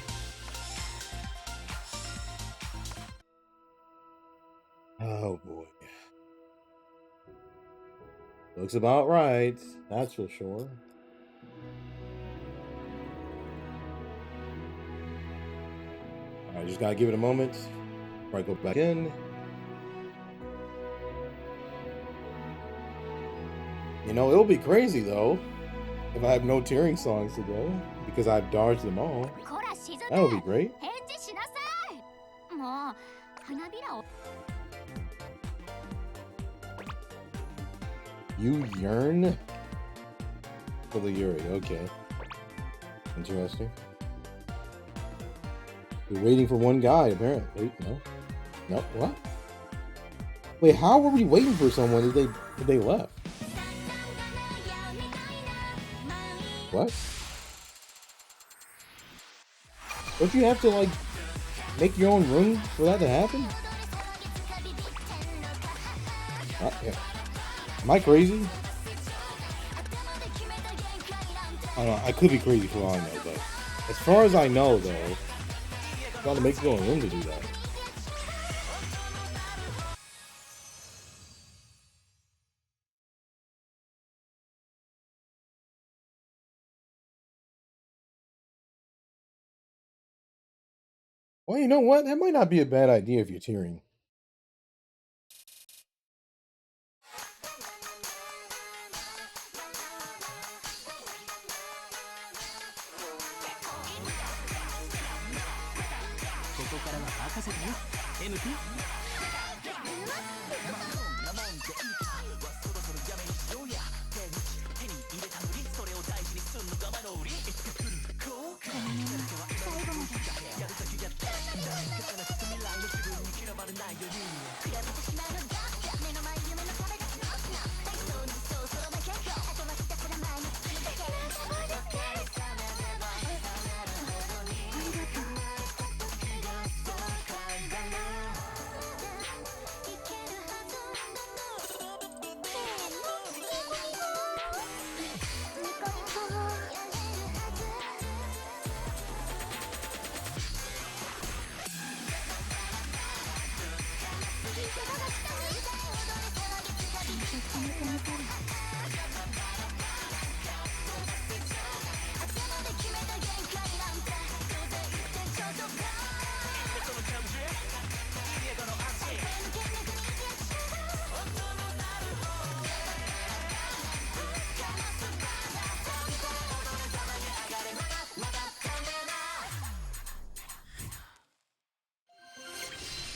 Oh boy. Looks about right. That's for sure. Alright, just gotta give it a moment before I go back in. You know, it'll be crazy though if I have no tearing songs today because I've dodged them all. That would be great. You yearn for the Yuri, okay. Interesting. You're waiting for one guy, apparently. Wait, no. No, what? Wait, how were we waiting for someone if they left? What? Don't you have to, like, make your own room for that to happen? Yeah. Am I crazy? I don't know. I could be crazy for all I know, but as far as I know, though, you gotta make your own room to do that. Well, you know what? That might not be a bad idea if you're tearing.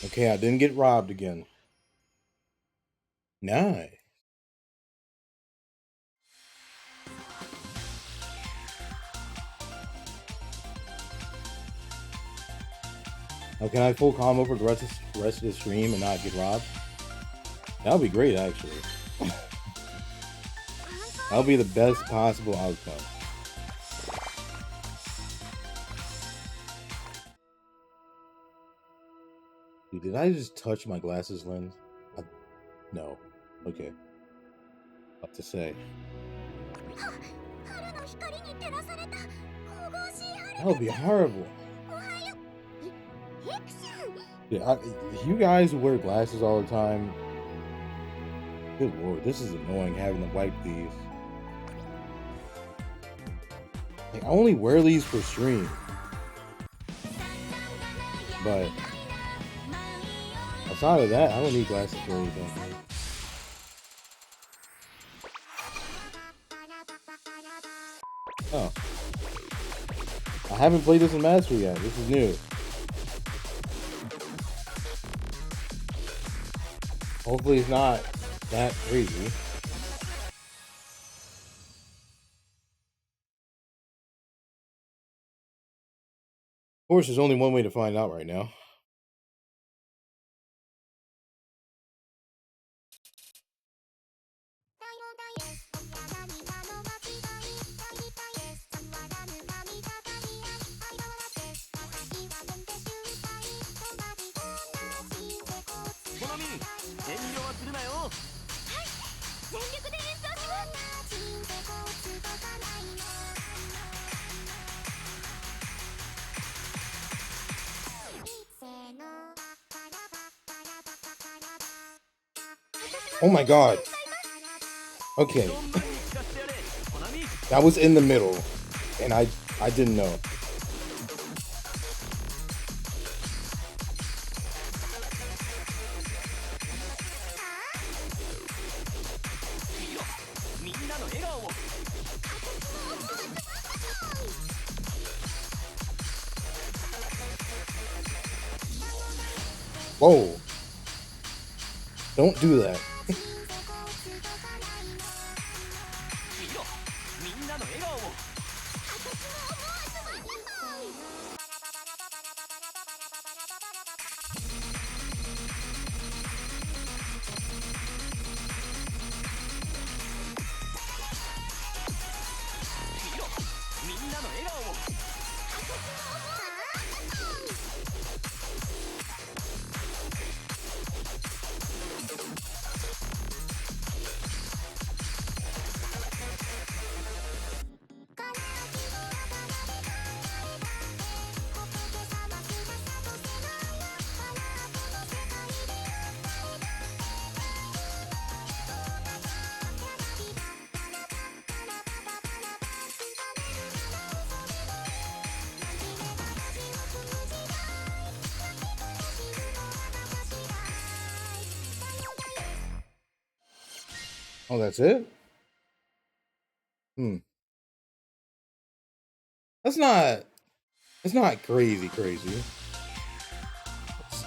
Okay, I didn't get robbed again. Nice. Now, can I full combo for the rest of the stream and not get robbed? That would be great, actually. That would be the best possible outcome. Dude, did I just touch my glasses lens? No. Okay. What to say? That would be horrible. Yeah, you guys who wear glasses all the time, good lord, this is annoying having to wipe these. Like, I only wear these for stream, but outside of that, I don't need glasses for anything. Oh, I haven't played this in Master yet. This is new. Hopefully it's not that crazy. Of course, there's only one way to find out right now. Oh my god. Okay. That was in the middle, and I didn't know. Whoa. Don't do that. Oh, that's it? It's not crazy.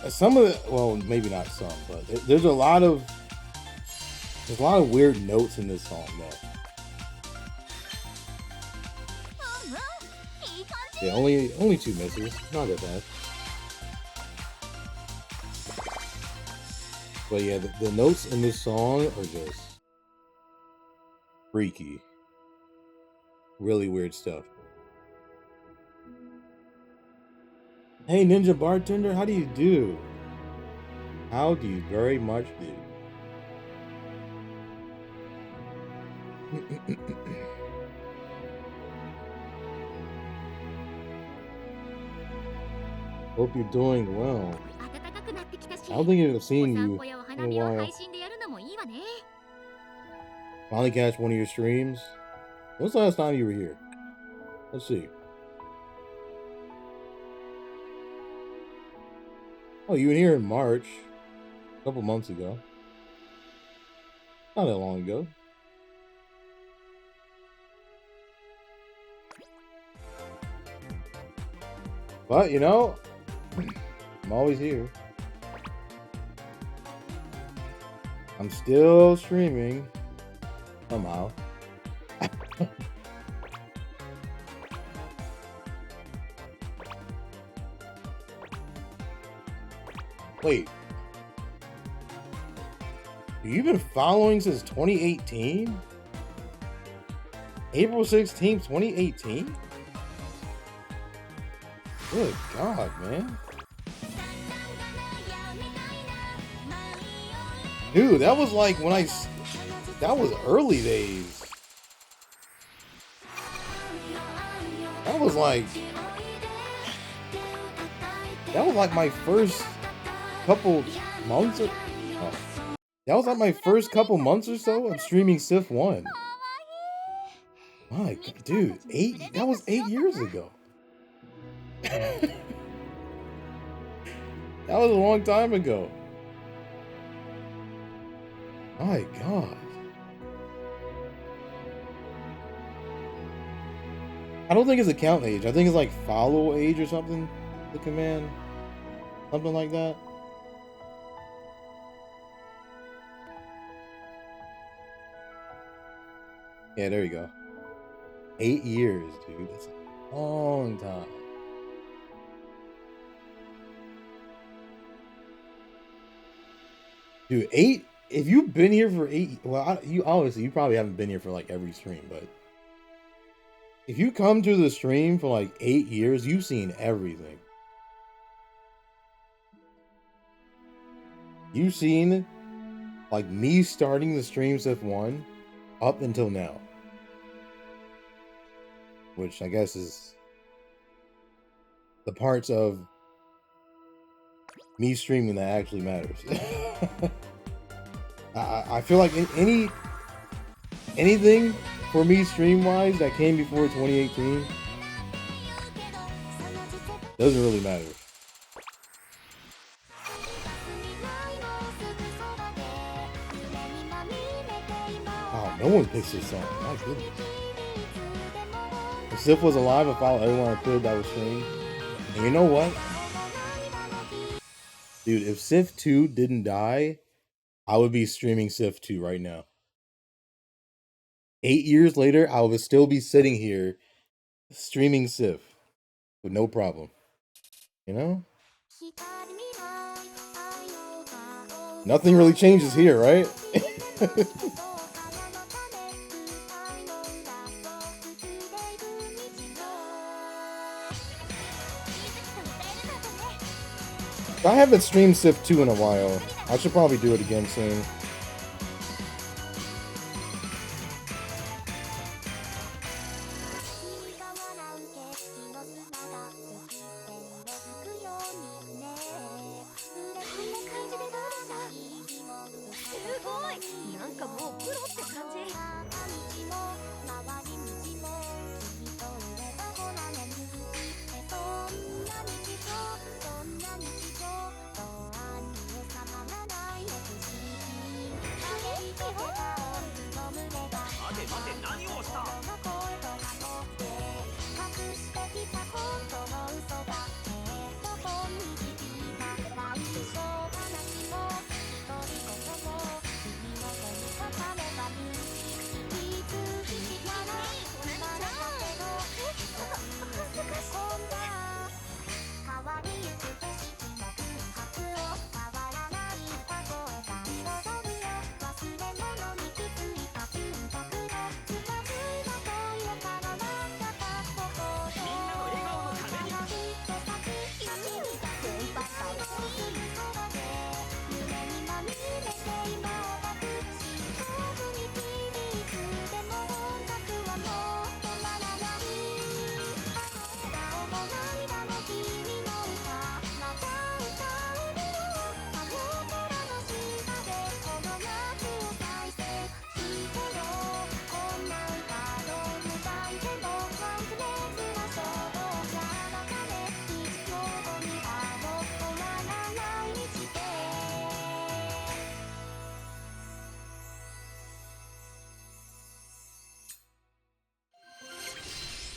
Some of the, well, maybe not some, but there's a lot of weird notes in this song though. Yeah, only 2 misses. Not that bad. But yeah, the notes in this song are just freaky. Really weird stuff. Hey, Ninja Bartender, how do you do? How do you very much do? Hope you're doing well. I don't think I've seen you in a while. Finally catch one of your streams. When's the last time you were here? Let's see. Oh, you were here in March. A couple months ago. Not that long ago. But, you know, I'm always here. I'm still streaming. Somehow. Wait. You've been following since 2018? April 16th, 2018? Good God, man. Dude, that was like when that was early days. That was like That was like my first couple months. That was like my first couple months or so of streaming Civ 1. My God, dude, that was 8 years ago. That was a long time ago. My God. I don't think it's account age. I think it's like follow age or something. The command. Something like that. Yeah, there you go. 8 years, dude. That's a long time. Dude, if you've been here for 8, well, you obviously, you probably haven't been here for like every stream, but if you come to the stream for like 8 years, you've seen everything. You've seen like me starting the stream Civ 1 up until now. Which I guess is the parts of me streaming that actually matters. I feel like anything for me stream wise that came before 2018 doesn't really matter. Oh, no one picks this song. My goodness. If Sif was alive, I followed everyone I could that was streamed. And you know what? Dude, if Sif 2 didn't die, I would be streaming Sif 2 right now. 8 years later, I would still be sitting here streaming Sif with no problem. You know? Nothing really changes here, right? I haven't streamed Civ 2 in a while. I should probably do it again soon.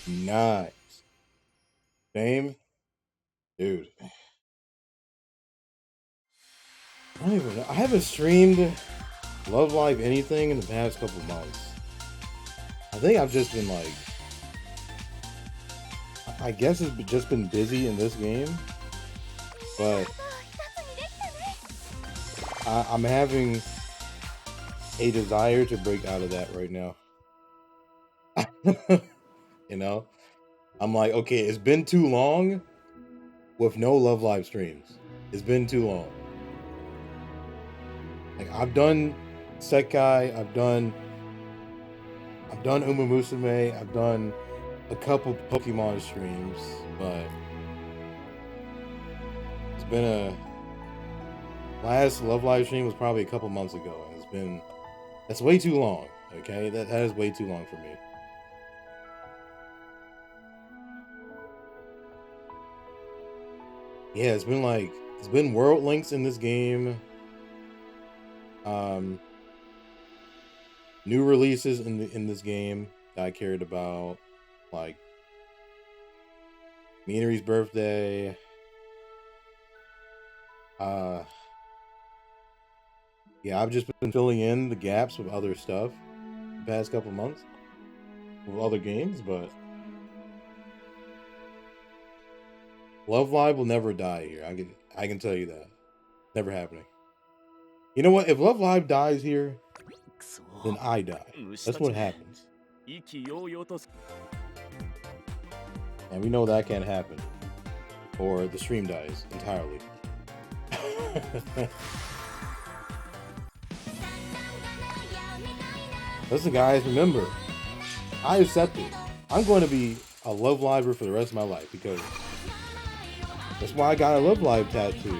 Nice. Fame? Dude. I don't even know. I haven't streamed Love Live anything in the past couple months. I think I've just been like, I guess it's just been busy in this game, but I'm having a desire to break out of that right now. You know, I'm like, okay, it's been too long with no Love Live streams. It's been too long. Like, I've done Sekai, I've done Uma Musume, I've done a couple Pokemon streams, but been a last Love Live stream was probably a couple months ago, and that's way too long. Okay, that is way too long for me. Yeah, it's been world links in this game. New releases in this game that I cared about, like Minery's birthday. Yeah, I've just been filling in the gaps with other stuff the past couple months with other games, but Love Live will never die here. I can tell you that. Never happening. You know what? If Love Live dies here, then I die. That's what happens. And we know that can't happen. Or the stream dies entirely. Listen, guys, remember, I accept it. I'm going to be a Love Liver for the rest of my life because that's why I got a Love Live tattoo.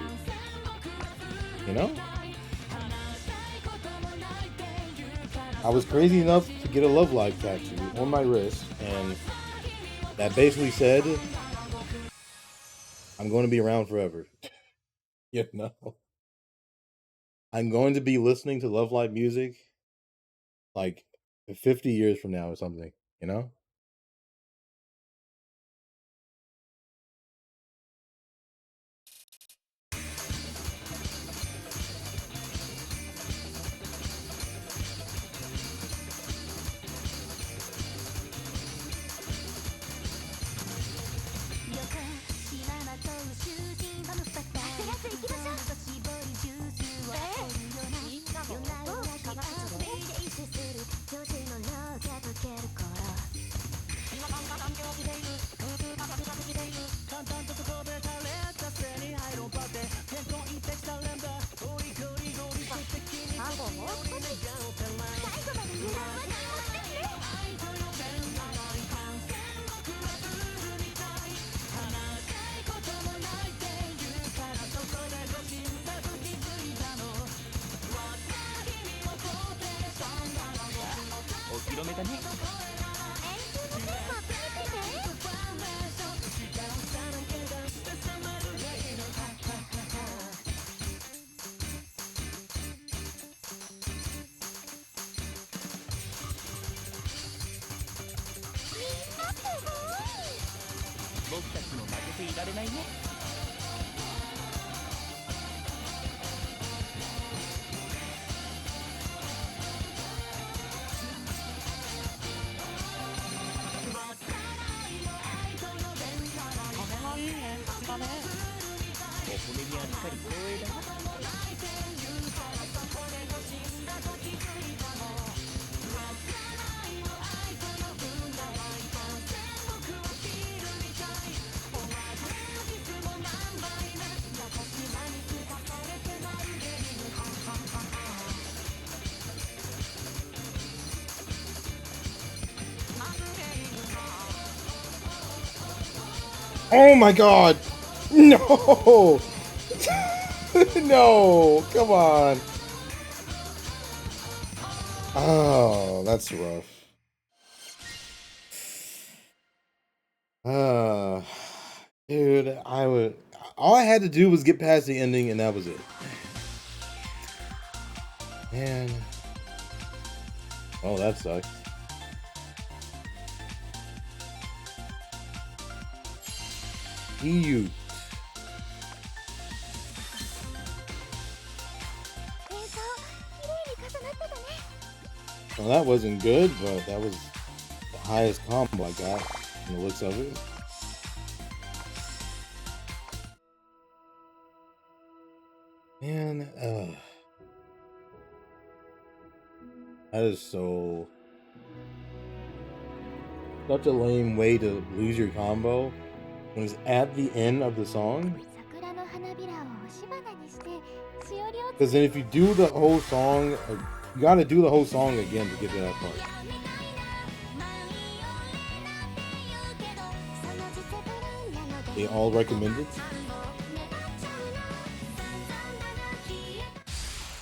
You know? I was crazy enough to get a Love Live tattoo on my wrist, and that basically said, I'm going to be around forever. You know? I'm going to be listening to Love Live music like 50 years from now or something, you know? Oh my god! No! No! Come on! Oh, that's rough. Dude, all I had to do was get past the ending and that was it. Man. Oh, that sucks. EU. Well, that wasn't good, but that was the highest combo I got from the looks of it. Man, that is such a lame way to lose your combo when it's at the end of the song. Because then if you do the whole song, you gotta do the whole song again to get to that part. They all recommend it.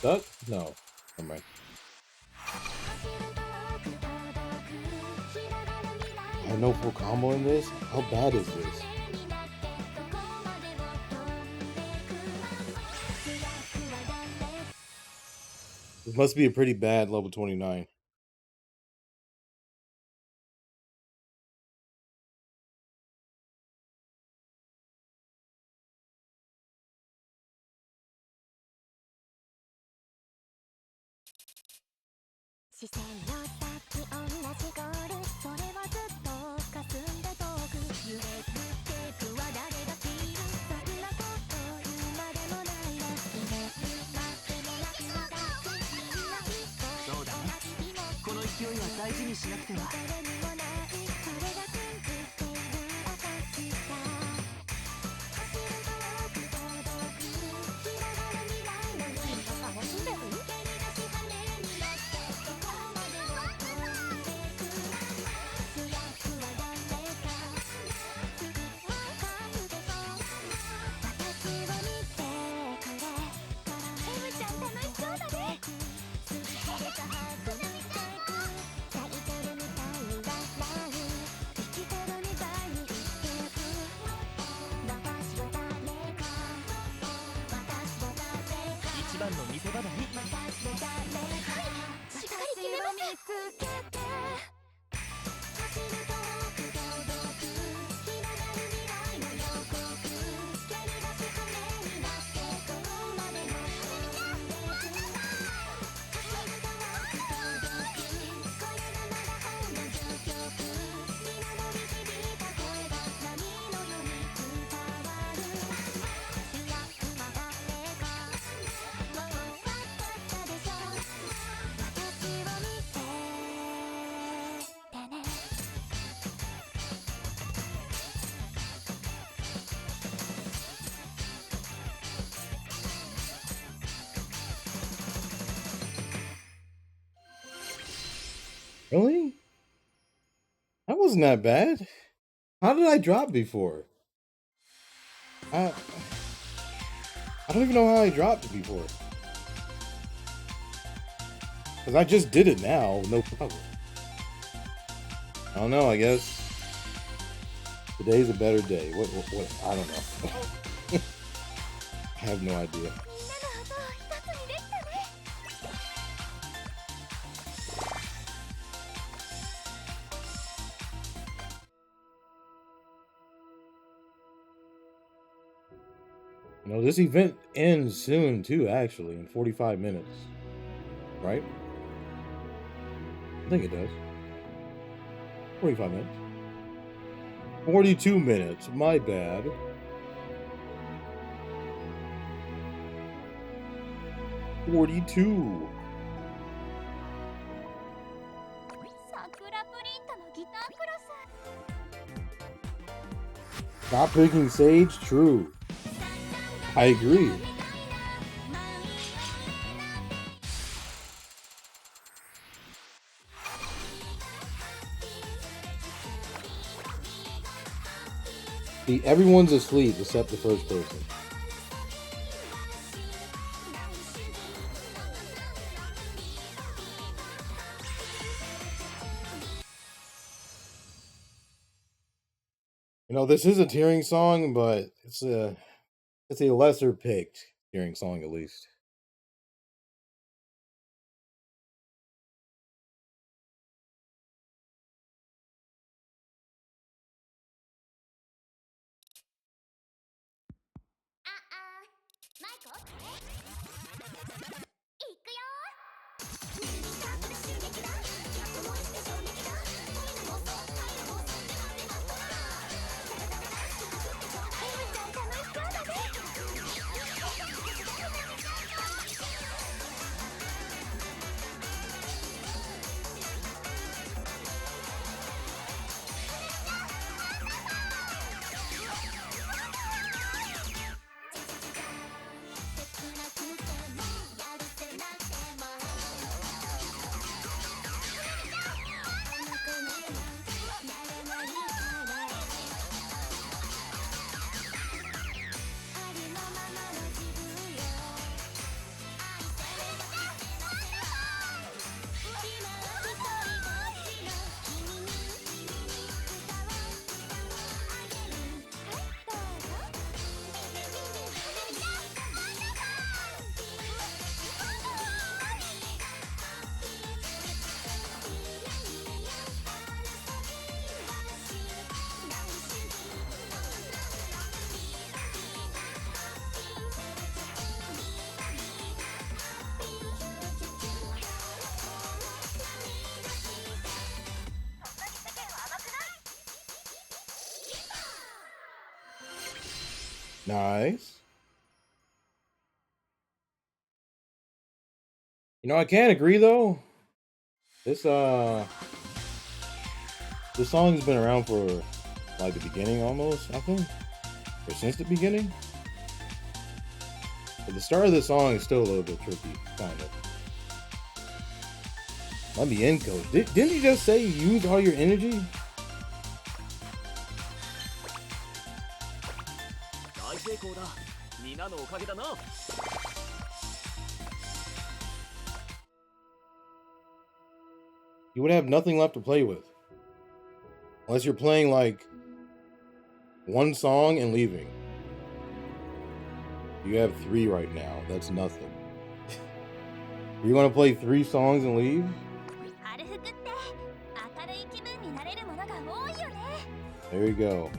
Stuck? No. Never mind. I have no full combo in this? How bad is this? This must be a pretty bad level 29. Really? That wasn't that bad. How did I drop before? I don't even know how I dropped before. Because I just did it now, no problem. I don't know, I guess today's a better day. What I don't know. I have no idea. You know, this event ends soon too, actually, in 45 minutes. Right? I think it does. 45 minutes. 42 minutes, my bad. $42. Stop picking Sage? True. I agree. See, everyone's asleep except the first person. You know, this is a tearing song, but it's a lesser picked tearing song at least. Nice. You know, I can't agree though. This song's been around for like the beginning almost, I think. Or since the beginning. But the start of the song is still a little bit tricky, kind of. Let me in, coach. Didn't you just say you used all your energy? 大成功だ。皆のおかげだな。 You would have nothing left to play with. Unless you're playing like one song and leaving. You have 3 right now. That's nothing. You're gonna play 3 songs and leave? 春服って明るい気分になれるものが多いよね。 There you go.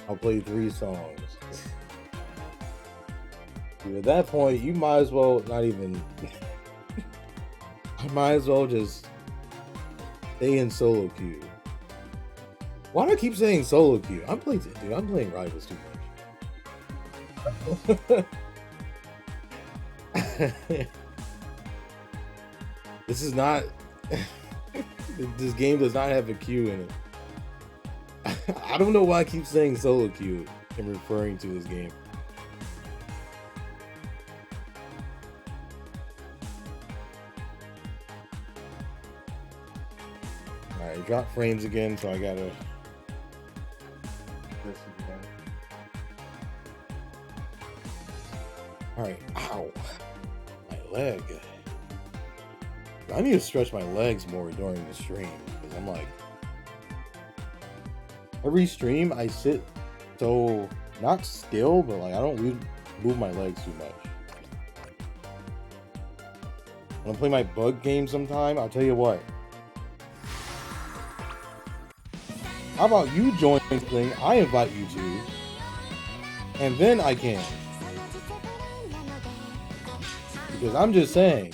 I'll play 3 songs. Dude, at that point, you might as well not even. I might as well just stay in solo queue. Why do I keep saying solo queue? I'm playing Rivals too much. This is not. This game does not have a queue in it. I don't know why I keep saying solo queue and referring to this game. Alright, drop frames again, so I gotta. Alright, ow. My leg. I need to stretch my legs more during the stream, because I'm like. Every stream I sit so not still, but like I don't move my legs too much. When I play my bug game sometime, I'll tell you what. How about you join something I invite you to, and then I can. Because I'm just saying,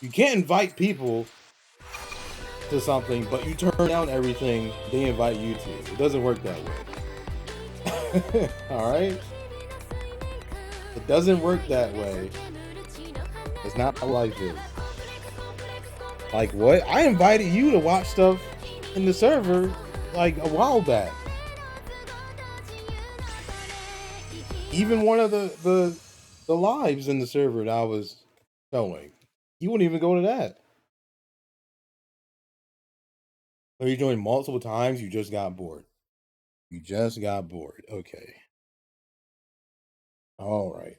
you can't invite people to something, but you turn down everything they invite you to. It doesn't work that way. Alright? It doesn't work that way. It's not how life is. Like what? I invited you to watch stuff in the server like a while back. Even one of the lives in the server that I was showing. You wouldn't even go to that. Or you joined multiple times, you just got bored. You just got bored. Okay. All right.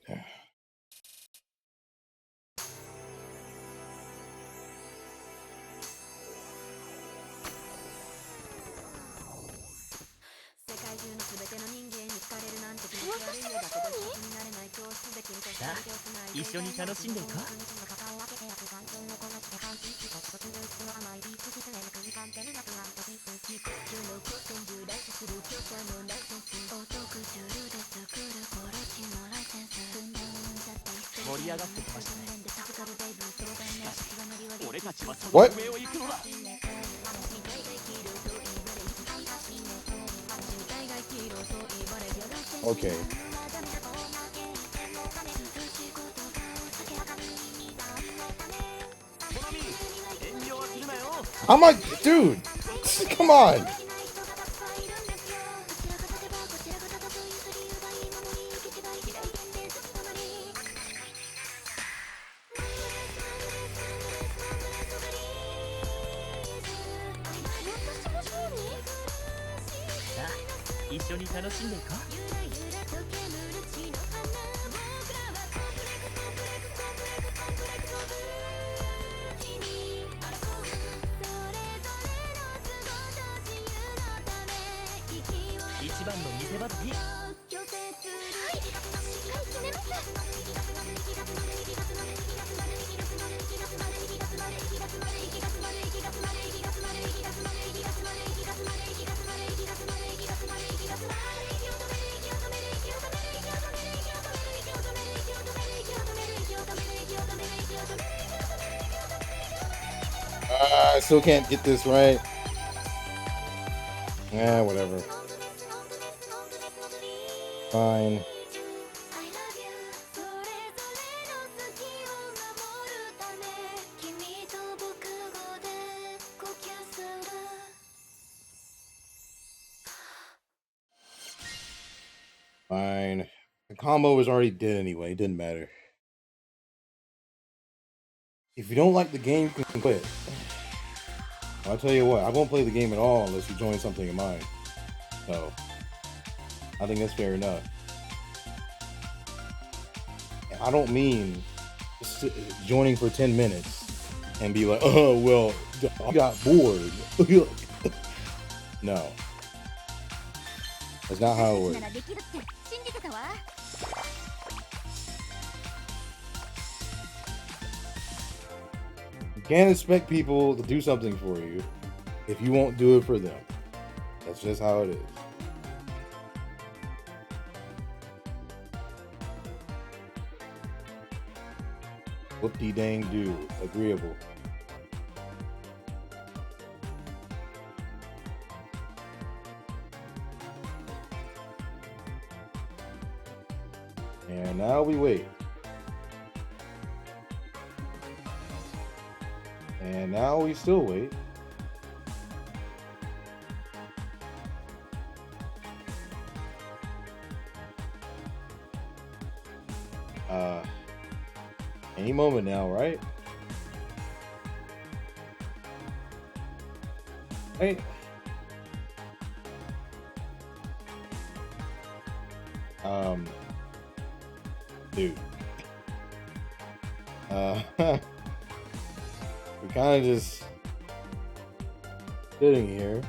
What? Okay. I'm like, dude, come on. I still can't get this right. Yeah, whatever. Fine. Fine. The combo was already dead anyway. It didn't matter. If you don't like the game, you can quit. I'll tell you what, I won't play the game at all unless you join something of mine. So, I think that's fair enough. And I don't mean joining for 10 minutes and be like, oh, well, I got bored. No. That's not how it works. You can't expect people to do something for you if you won't do it for them. That's just how it is. Whoop-de-dang-do. Agreeable. And now we wait. And now we still wait. Any moment now, right? Hey. Dude. We're kind of just sitting here.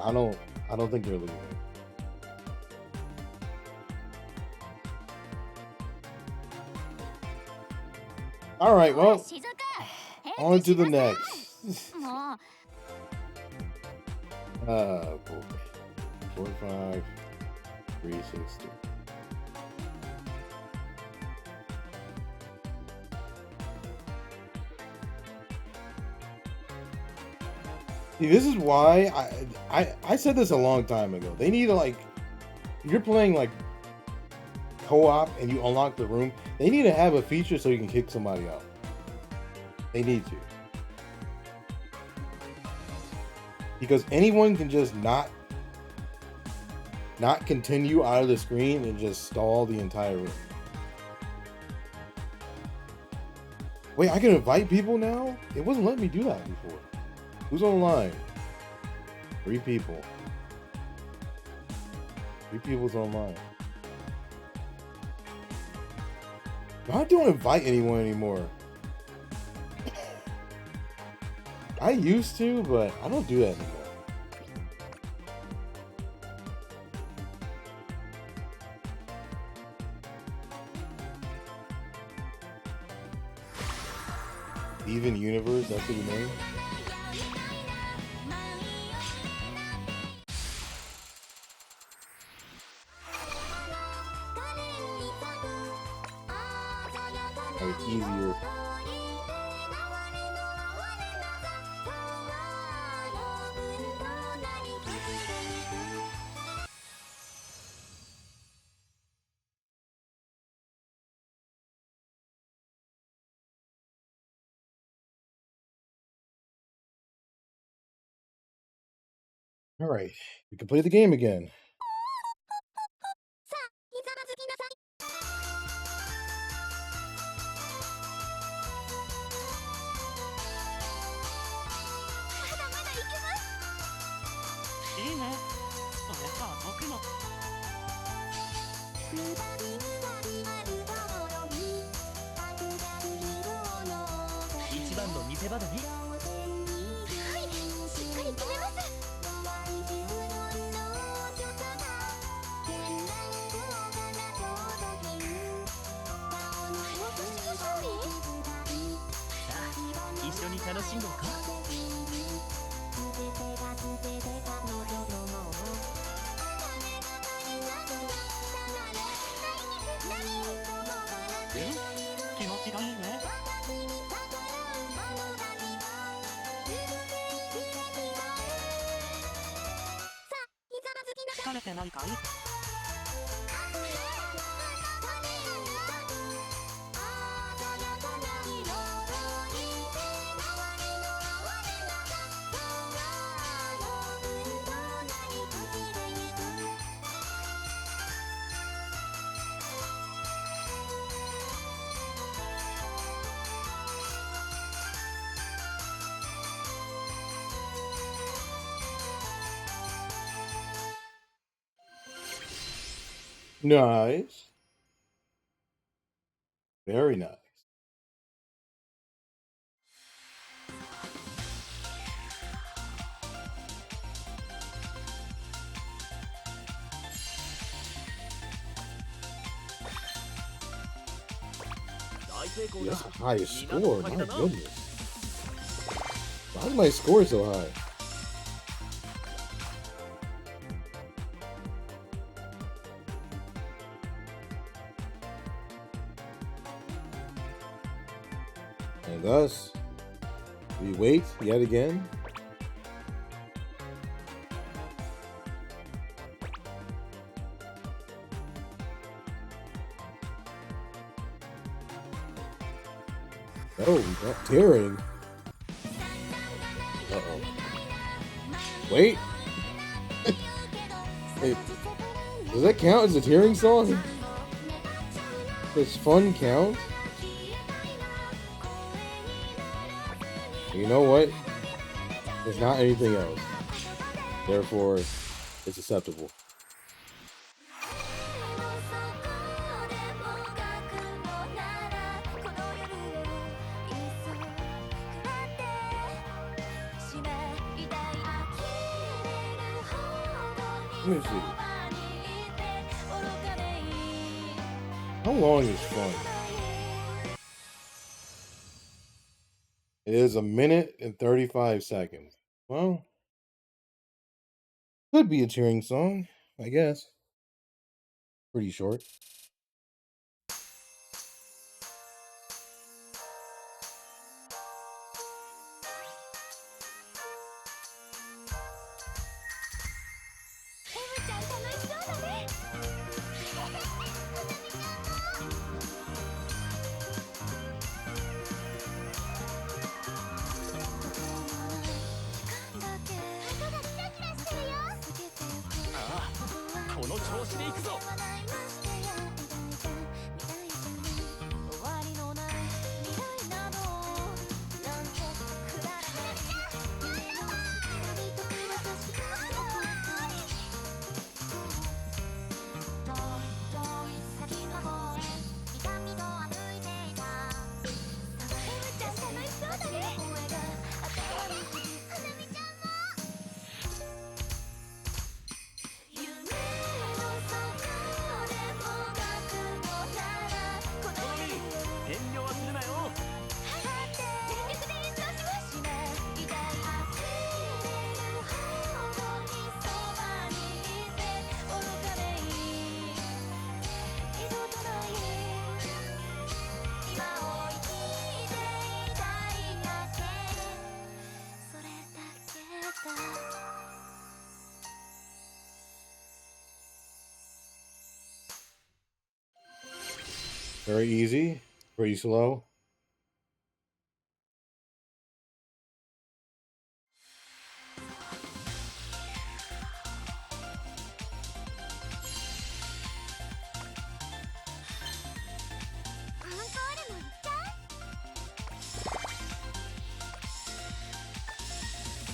I don't think they're leaving. All right, well, on to the next. Boy. 45, 360. See, this is why I said this a long time ago. They need to, like, if you're playing like co-op and you unlock the room, they need to have a feature so you can kick somebody out. They need to. Because anyone can just not continue out of the screen and just stall the entire room. Wait, I can invite people now? It wasn't letting me do that before. Who's online? 3 people. 3 people's online. I don't invite anyone anymore. I used to, but I don't do that anymore. Even Universe, that's what you mean? Like easier. All right, we can play the game again. 気持ちがいいね。疲れてないかい？Nice. Very nice. 大成功 That's だ the highest みんなの score. おかげ My だな goodness. Why is my score so high? And thus, we wait yet again. Oh, we got tearing. Uh-oh. Wait. Wait. Does that count as a tearing song? Does fun count? You know what? There's not anything else. Therefore, it's acceptable. Let me see. How long is fun? It is 1 minute and 35 seconds. Well, could be a cheering song, I guess. Pretty short. Ah, この調子でいくぞ。遠慮はするなよ。Very easy, pretty slow.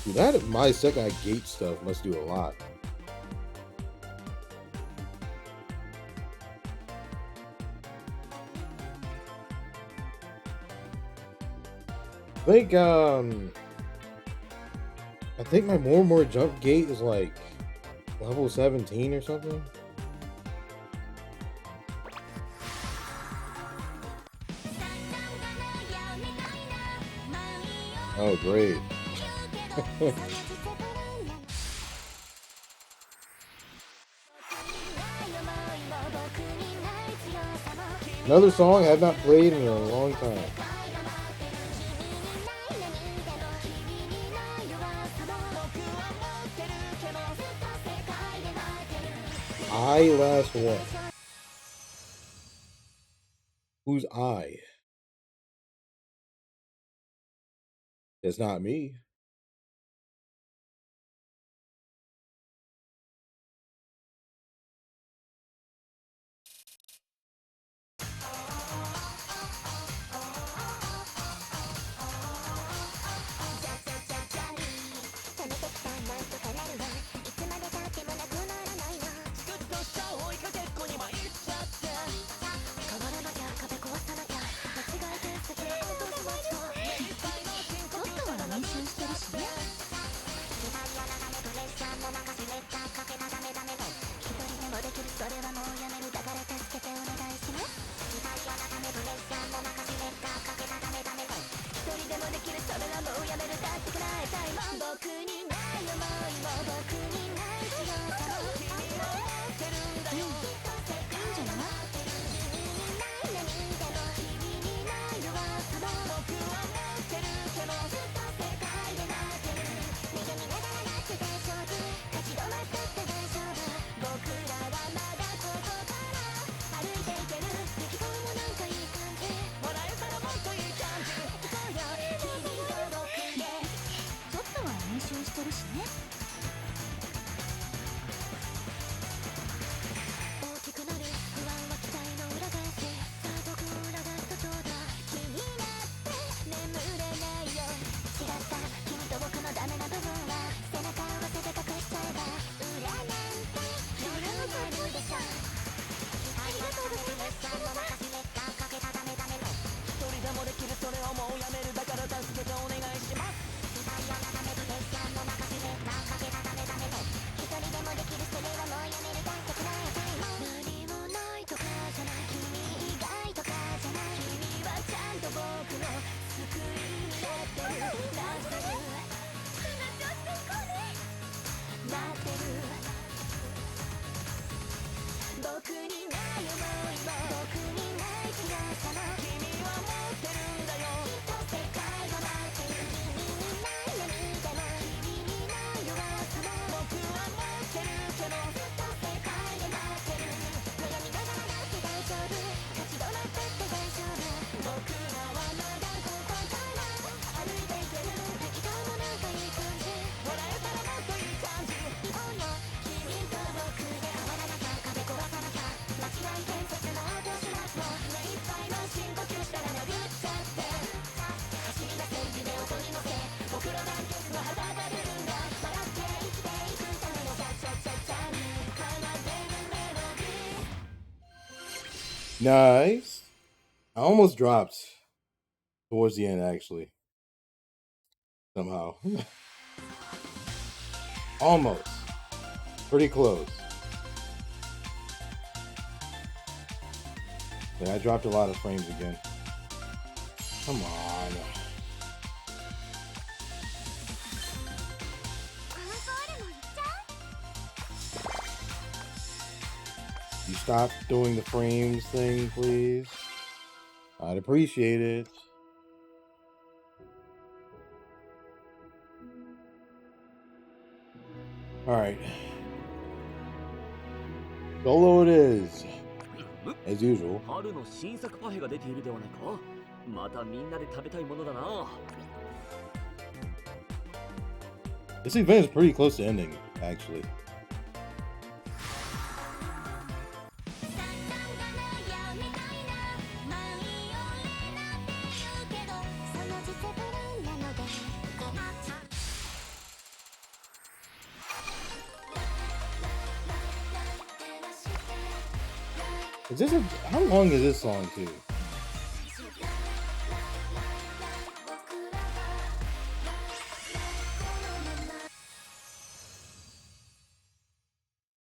Dude, that my Sekai gate stuff must do a lot. I think my more jump gate is like level 17 or something. Oh, great. Another song I have not played in a long time. I last one. Who's I? It's not me. Nice. I almost dropped towards the end, actually. Somehow. Almost. Pretty close. But I dropped a lot of frames again. Come on. You stop doing the frames thing, please? I'd appreciate it. Alright. Solo it is. As usual. 春の新作パフェが出ているではないか。またみんなで食べたいものだな。 This event is pretty close to ending, actually. Is this how long is this song too?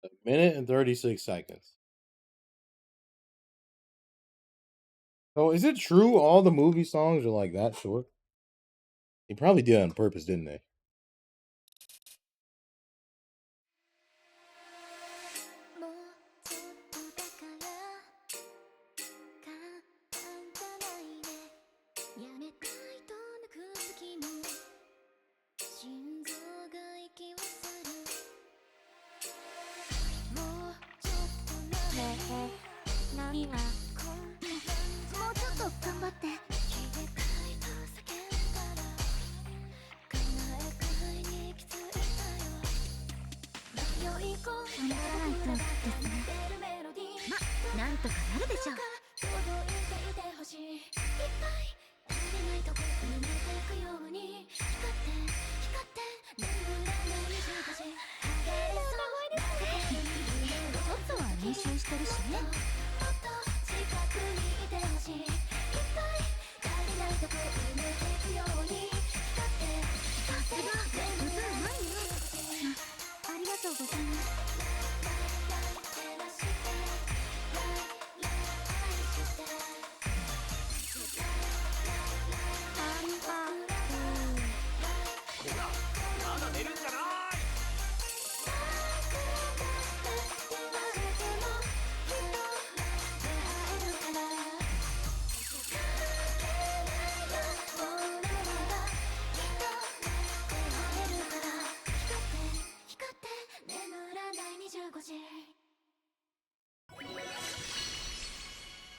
A minute and 36 seconds. Oh, is it true all the movie songs are like that short? They probably did it on purpose, didn't they? 何がもうちょっと頑張って頑張らないとですね。ま、なんとかなるでしょう。ちょっとは練習してるしね。さすが歌うまいね。ありがとうございます。まだ寝るんじゃない。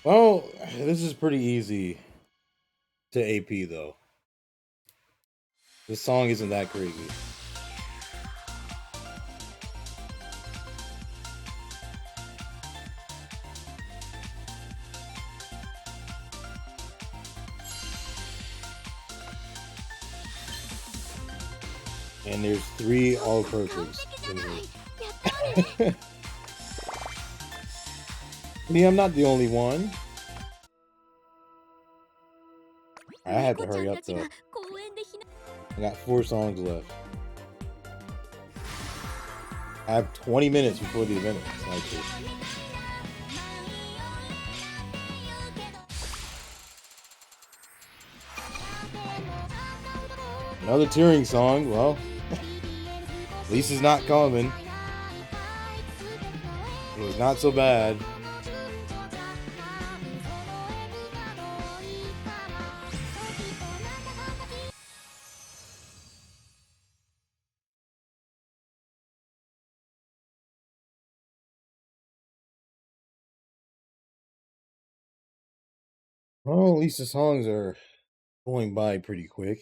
Well, this is pretty easy to AP though. This song isn't that crazy. And there's 3 all perfects in here. Yeah, I'm not the only one. I have to hurry up though. I got 4 songs left. I have 20 minutes before the event starts. Another touring song. Well, at least it's not common. It was not so bad. Well, at least the songs are going by pretty quick.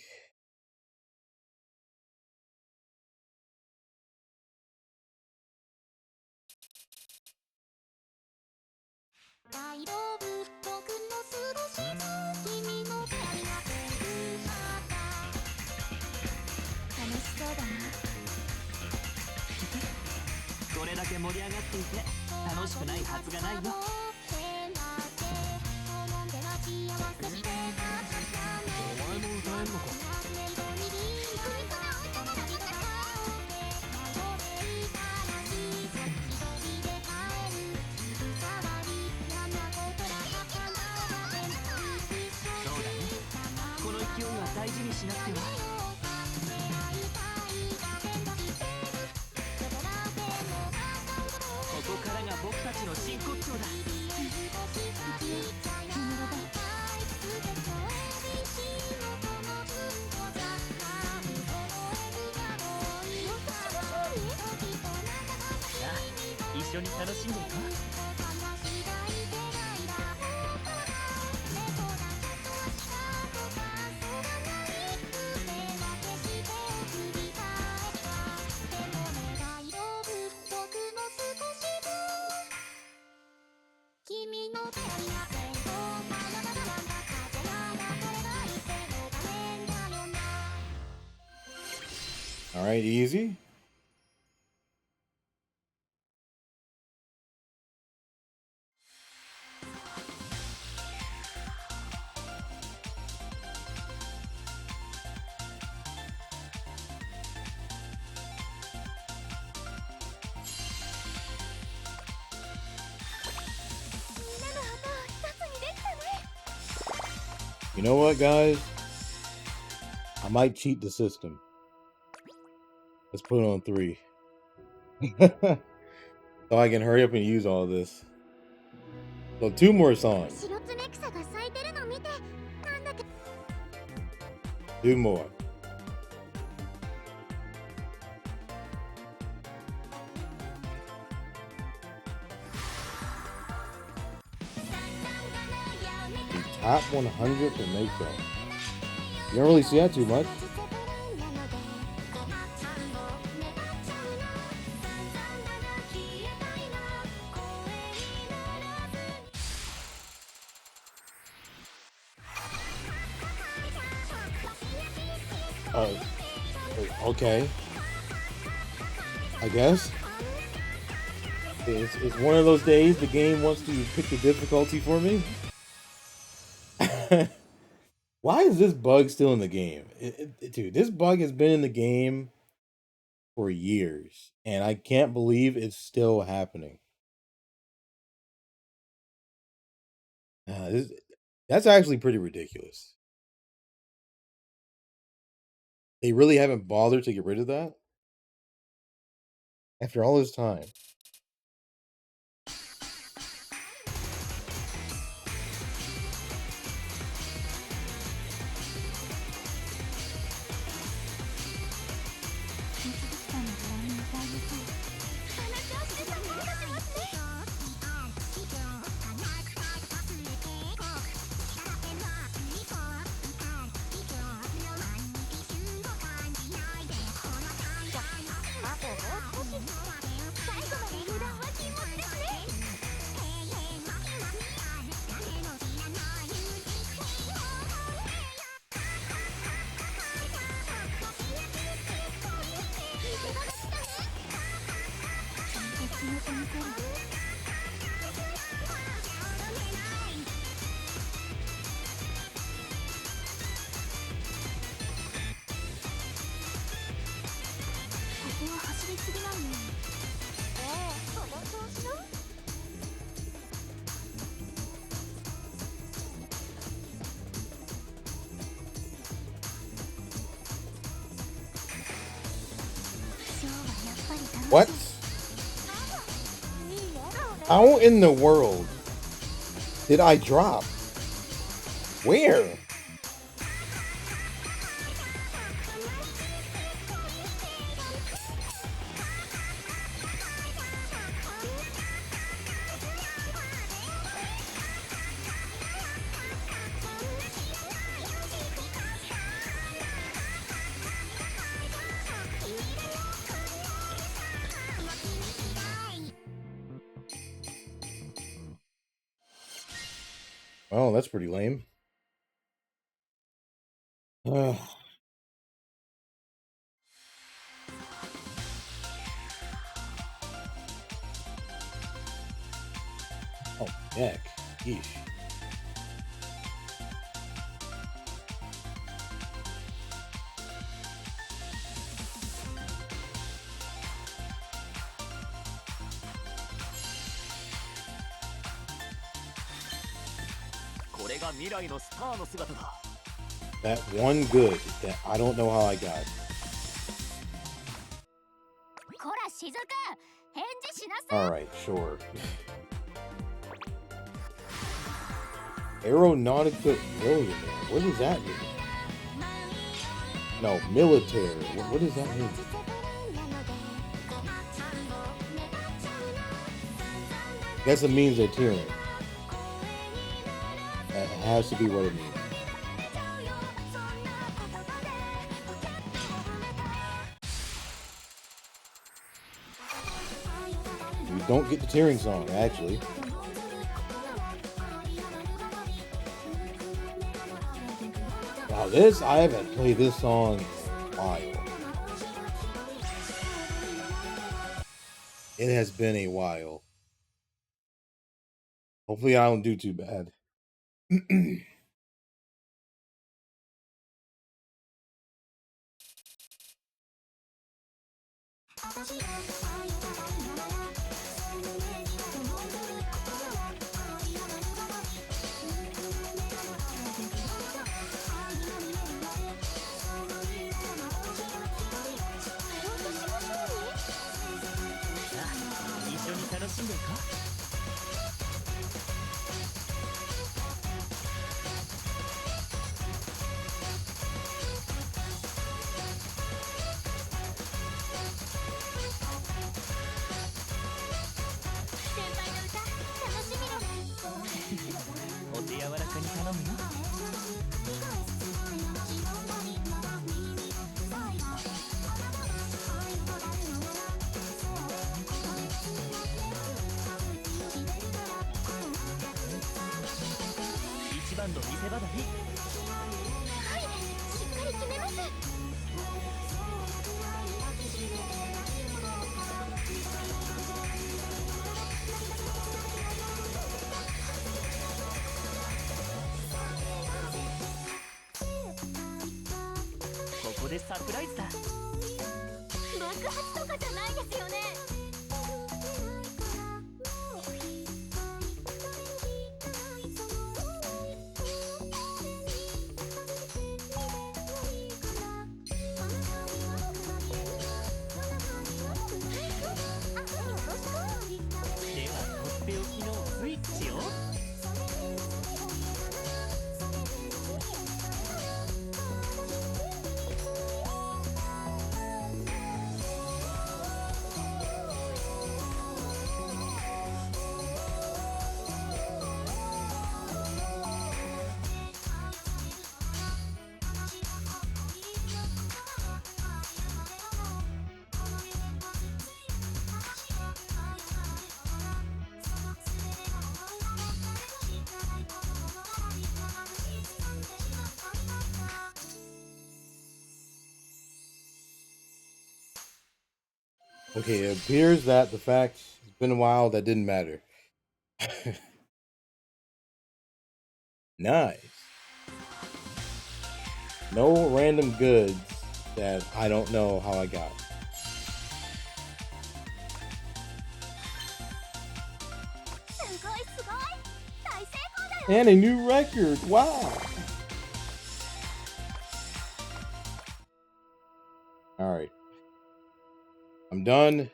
All right, easy. You know what, guys? I might cheat the system. Let's put it on 3. So I can hurry up and use all this. So 2 more songs. 2 more. Top 100 for Mako. You don't really see that too much. Okay. I guess. It's one of those days the game wants to pick the difficulty for me. Why is this bug still in the game? Dude, this bug has been in the game for years, and I can't believe it's still happening. That's actually pretty ridiculous. They really haven't bothered to get rid of that after all this time. What? How in the world did I drop? Where? Oh, that's pretty lame. Oh, heck. Yeesh. That one good that I don't know how I got. Alright, sure. Aeronautica millionaire. What does that mean? No, military. What does that mean? Guess it means they're tyranny. That has to be what it means. We don't get the tearing song, actually. Wow, I haven't played this song in a while. It has been a while. Hopefully I don't do too bad. 頼むよ。一番の見せ場だね。はい、しっかり決めます。ここでサプライズだ。爆発とかじゃないですよね。ではとっておきのスイッチを。Okay, it appears that the fact it's been a while that didn't matter. Nice. No random goods that I don't know how I got. And a new record. Wow. All right. I'm done,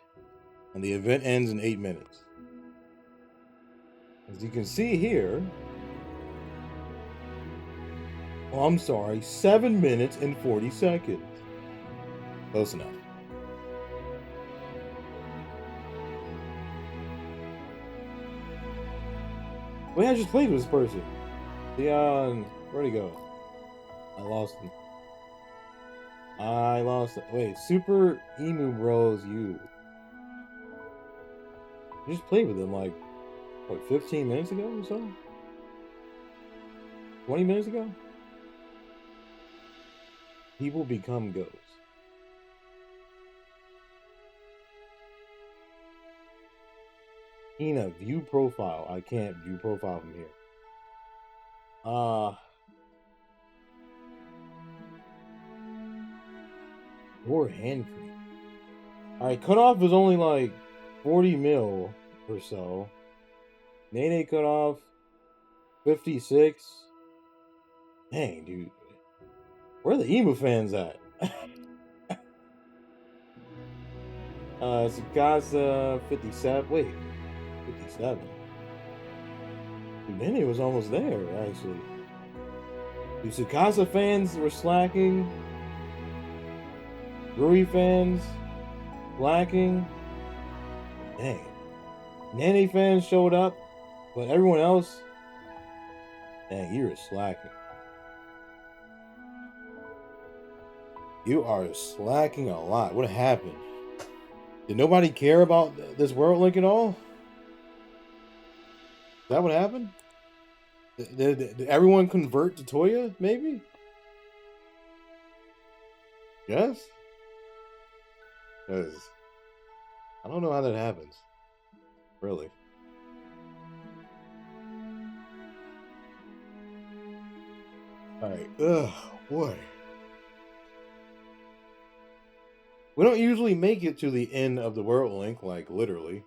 and the event ends in 8 minutes. As you can see here, oh, I'm sorry, 7 minutes and 40 seconds. Close enough. Wait, I just played with this person. Leon, where'd he go? I lost him. I lost it. Wait, Super Emu Bros U. I just played with him like, what, 15 minutes ago or so? 20 minutes ago? People become ghosts. Ina, view profile. I can't view profile from here. More hand cream. Alright, cutoff is only like 40 mil or so. Nene cutoff 56. Dang, dude. Where are the emu fans at? Tsukasa 57. Wait, 57. Dude, Nene was almost there, actually. The Tsukasa fans were slacking. Rui fans slacking. Dang. Nene fans showed up, but everyone else, dang, you were slacking. You are slacking a lot. What happened? Did nobody care about this World Link at all? Is that what happened? Did everyone convert to Toya, maybe? Yes? Because I don't know how that happens. Really. Alright. Ugh, boy. We don't usually make it to the end of the World Link, like literally.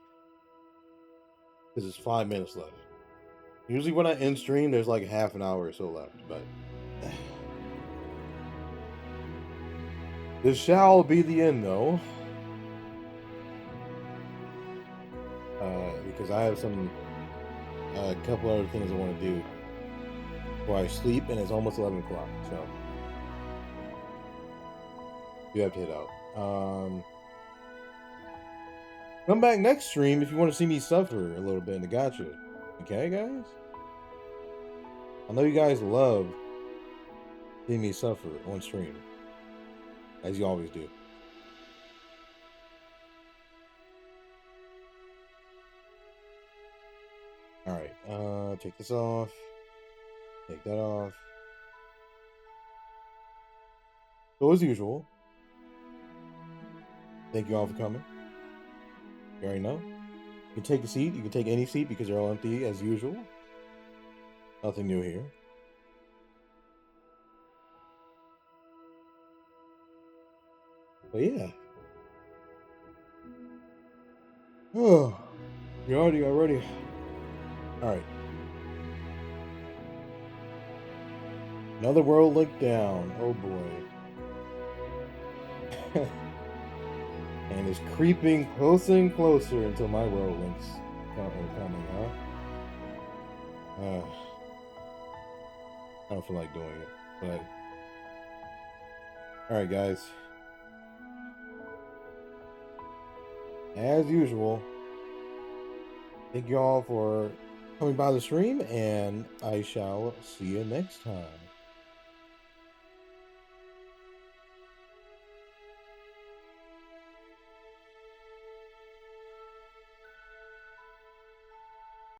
Because it's 5 minutes left. Usually when I end stream, there's like half an hour or so left, but this shall be the end, though. Because I have a couple other things I want to do before I sleep, and it's almost 11 o'clock, so you have to head out. Come back next stream if you want to see me suffer a little bit in the gacha. Okay, guys? I know you guys love seeing me suffer on stream, as you always do. Alright, take this off. Take that off. So as usual, thank you all for coming. You already know. You can take a seat. You can take any seat because they're all empty as usual. Nothing new here. But yeah. Oh, you already. Alright. Another world link down. Oh boy. And it's creeping closer and closer until my world links are coming, huh? I don't feel like doing it, but alright guys. As usual, thank you all for coming by the stream, and I shall see you next time.